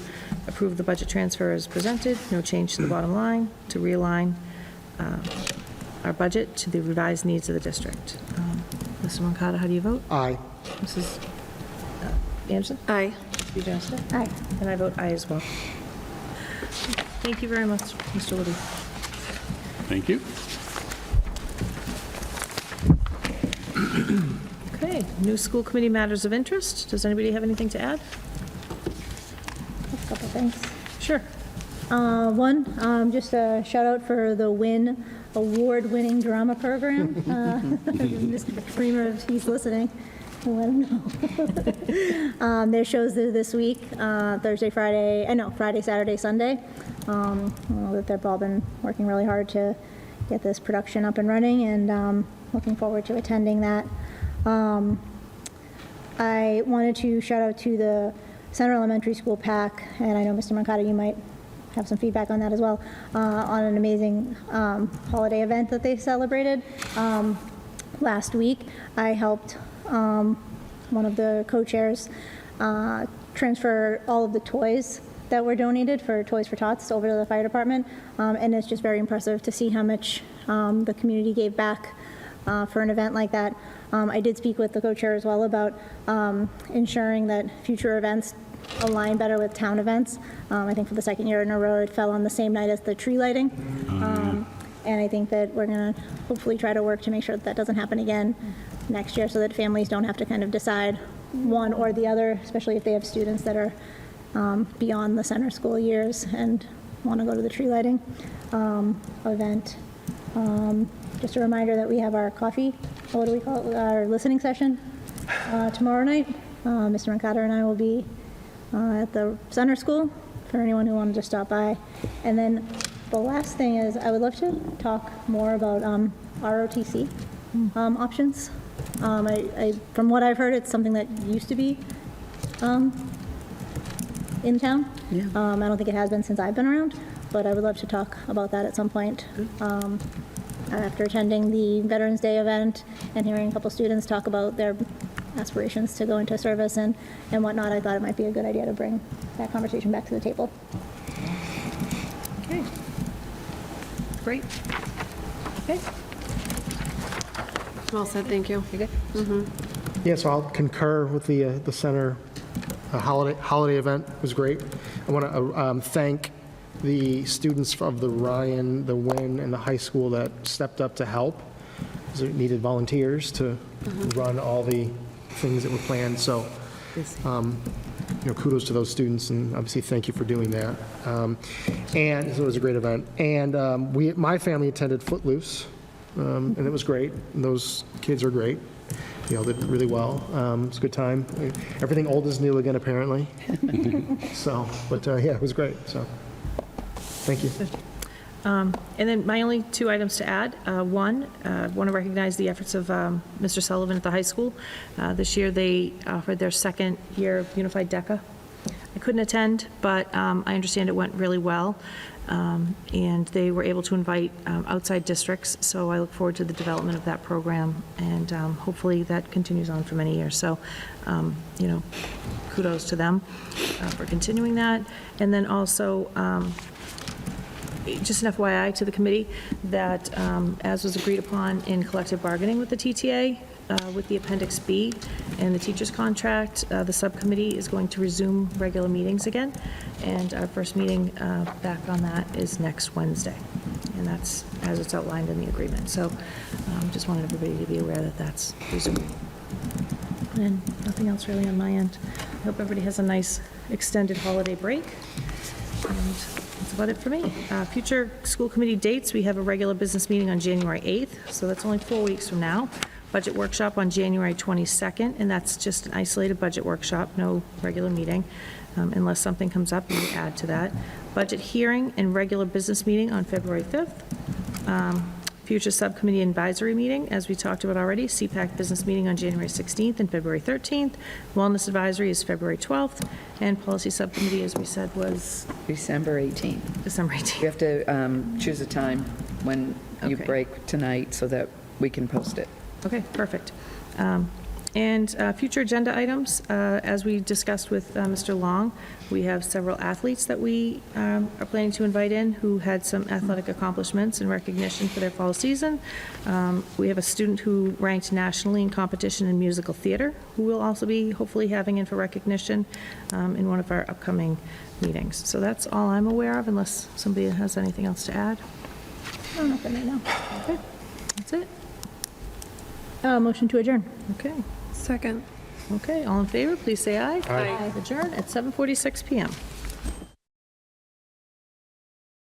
approve the budget transfer as presented, no change to the bottom line, to realign our budget to the revised needs of the district. Mr. Moncada, how do you vote? Aye. Mrs. Anderson? Aye. Ms. Johnson? Aye. And I vote aye as well. Thank you very much, Mr. Woody. Thank you. Okay, new school committee matters of interest. Does anybody have anything to add? A couple things. Sure. One, just a shout out for the WIN award-winning drama program. Mr. Freemer, if he's listening, let him know. Their shows this week, Thursday, Friday, Friday, Saturday, Sunday. I know that they've all been working really hard to get this production up and running, and looking forward to attending that. I wanted to shout out to the Center Elementary School PAC, and I know Mr. Moncada, you might have some feedback on that as well, on an amazing holiday event that they celebrated. Last week, I helped one of the co-chairs transfer all of the toys that were donated for Toys for Tots over to the fire department, and it's just very impressive to see how much the community gave back for an event like that. I did speak with the co-chair as well about ensuring that future events align better with town events. I think for the second year in a row, it fell on the same night as the tree lighting. And I think that we're going to hopefully try to work to make sure that that doesn't happen again next year, so that families don't have to kind of decide one or the other, especially if they have students that are beyond the center school years and want to go to the tree lighting event. Just a reminder that we have our coffee, what do we call it, our listening session tomorrow night. Mr. Mercader and I will be at the center school for anyone who wanted to stop by. And then the last thing is I would love to talk more about ROTC options. From what I've heard, it's something that used to be in town. Yeah. I don't think it has been since I've been around, but I would love to talk about that at some point. After attending the Veterans Day event and hearing a couple students talk about their aspirations to go into service and whatnot, I thought it might be a good idea to bring that conversation back to the table. Okay. Great. Okay. Well said, thank you. You good? Yeah, so I'll concur with the center holiday event. It was great. I want to thank the students of the Ryan, the Wynn, and the high school that stepped up to help, because it needed volunteers to run all the things that were planned. So, kudos to those students, and obviously thank you for doing that. And so it was a great event. And my family attended Footloose, and it was great. And those kids are great. They all did really well. It was a good time. Everything old is new again, apparently. So, but yeah, it was great. So, thank you. And then my only two items to add. One, I want to recognize the efforts of Mr. Sullivan at the high school. This year, they offered their second year of Unified DECA. I couldn't attend, but I understand it went really well. And they were able to invite outside districts, so I look forward to the development of that program, and hopefully that continues on for many years. So, kudos to them for continuing that. And then also, just an FYI to the committee that, as was agreed upon in collective bargaining with the TTA, with the Appendix B and the teacher's contract, the subcommittee is going to resume regular meetings again, and our first meeting back on that is next Wednesday, and that's as it's outlined in the agreement. So just wanted everybody to be aware that that's resuming. And nothing else really on my end. I hope everybody has a nice extended holiday break. And that's about it for me. Future school committee dates, we have a regular business meeting on January 8th, so that's only 4 weeks from now. Budget workshop on January 22nd, and that's just an isolated budget workshop, no regular meeting, unless something comes up, we add to that. Budget hearing and regular business meeting on February 5th. Future subcommittee advisory meeting, as we talked about already, CPAC business meeting on January 16th and February 13th. Wellness advisory is February 12th, and policy subcommittee, as we said, was December 18th. December 18th. You have to choose a time when you Okay. break tonight so that we can post it. Okay, perfect. And future agenda items, as we discussed with Mr. Long, we have several athletes that we are planning to invite in who had some athletic accomplishments and recognition for their fall season. We have a student who ranked nationally in competition in musical theater, who we'll also be hopefully having in for recognition in one of our upcoming meetings. So that's all I'm aware of, unless somebody has anything else to add. Oh, nothing right now. Okay, that's it. Motion to adjourn. Okay. Second. Okay, all in favor, please say aye. Aye. Adjourn at 7:46 PM.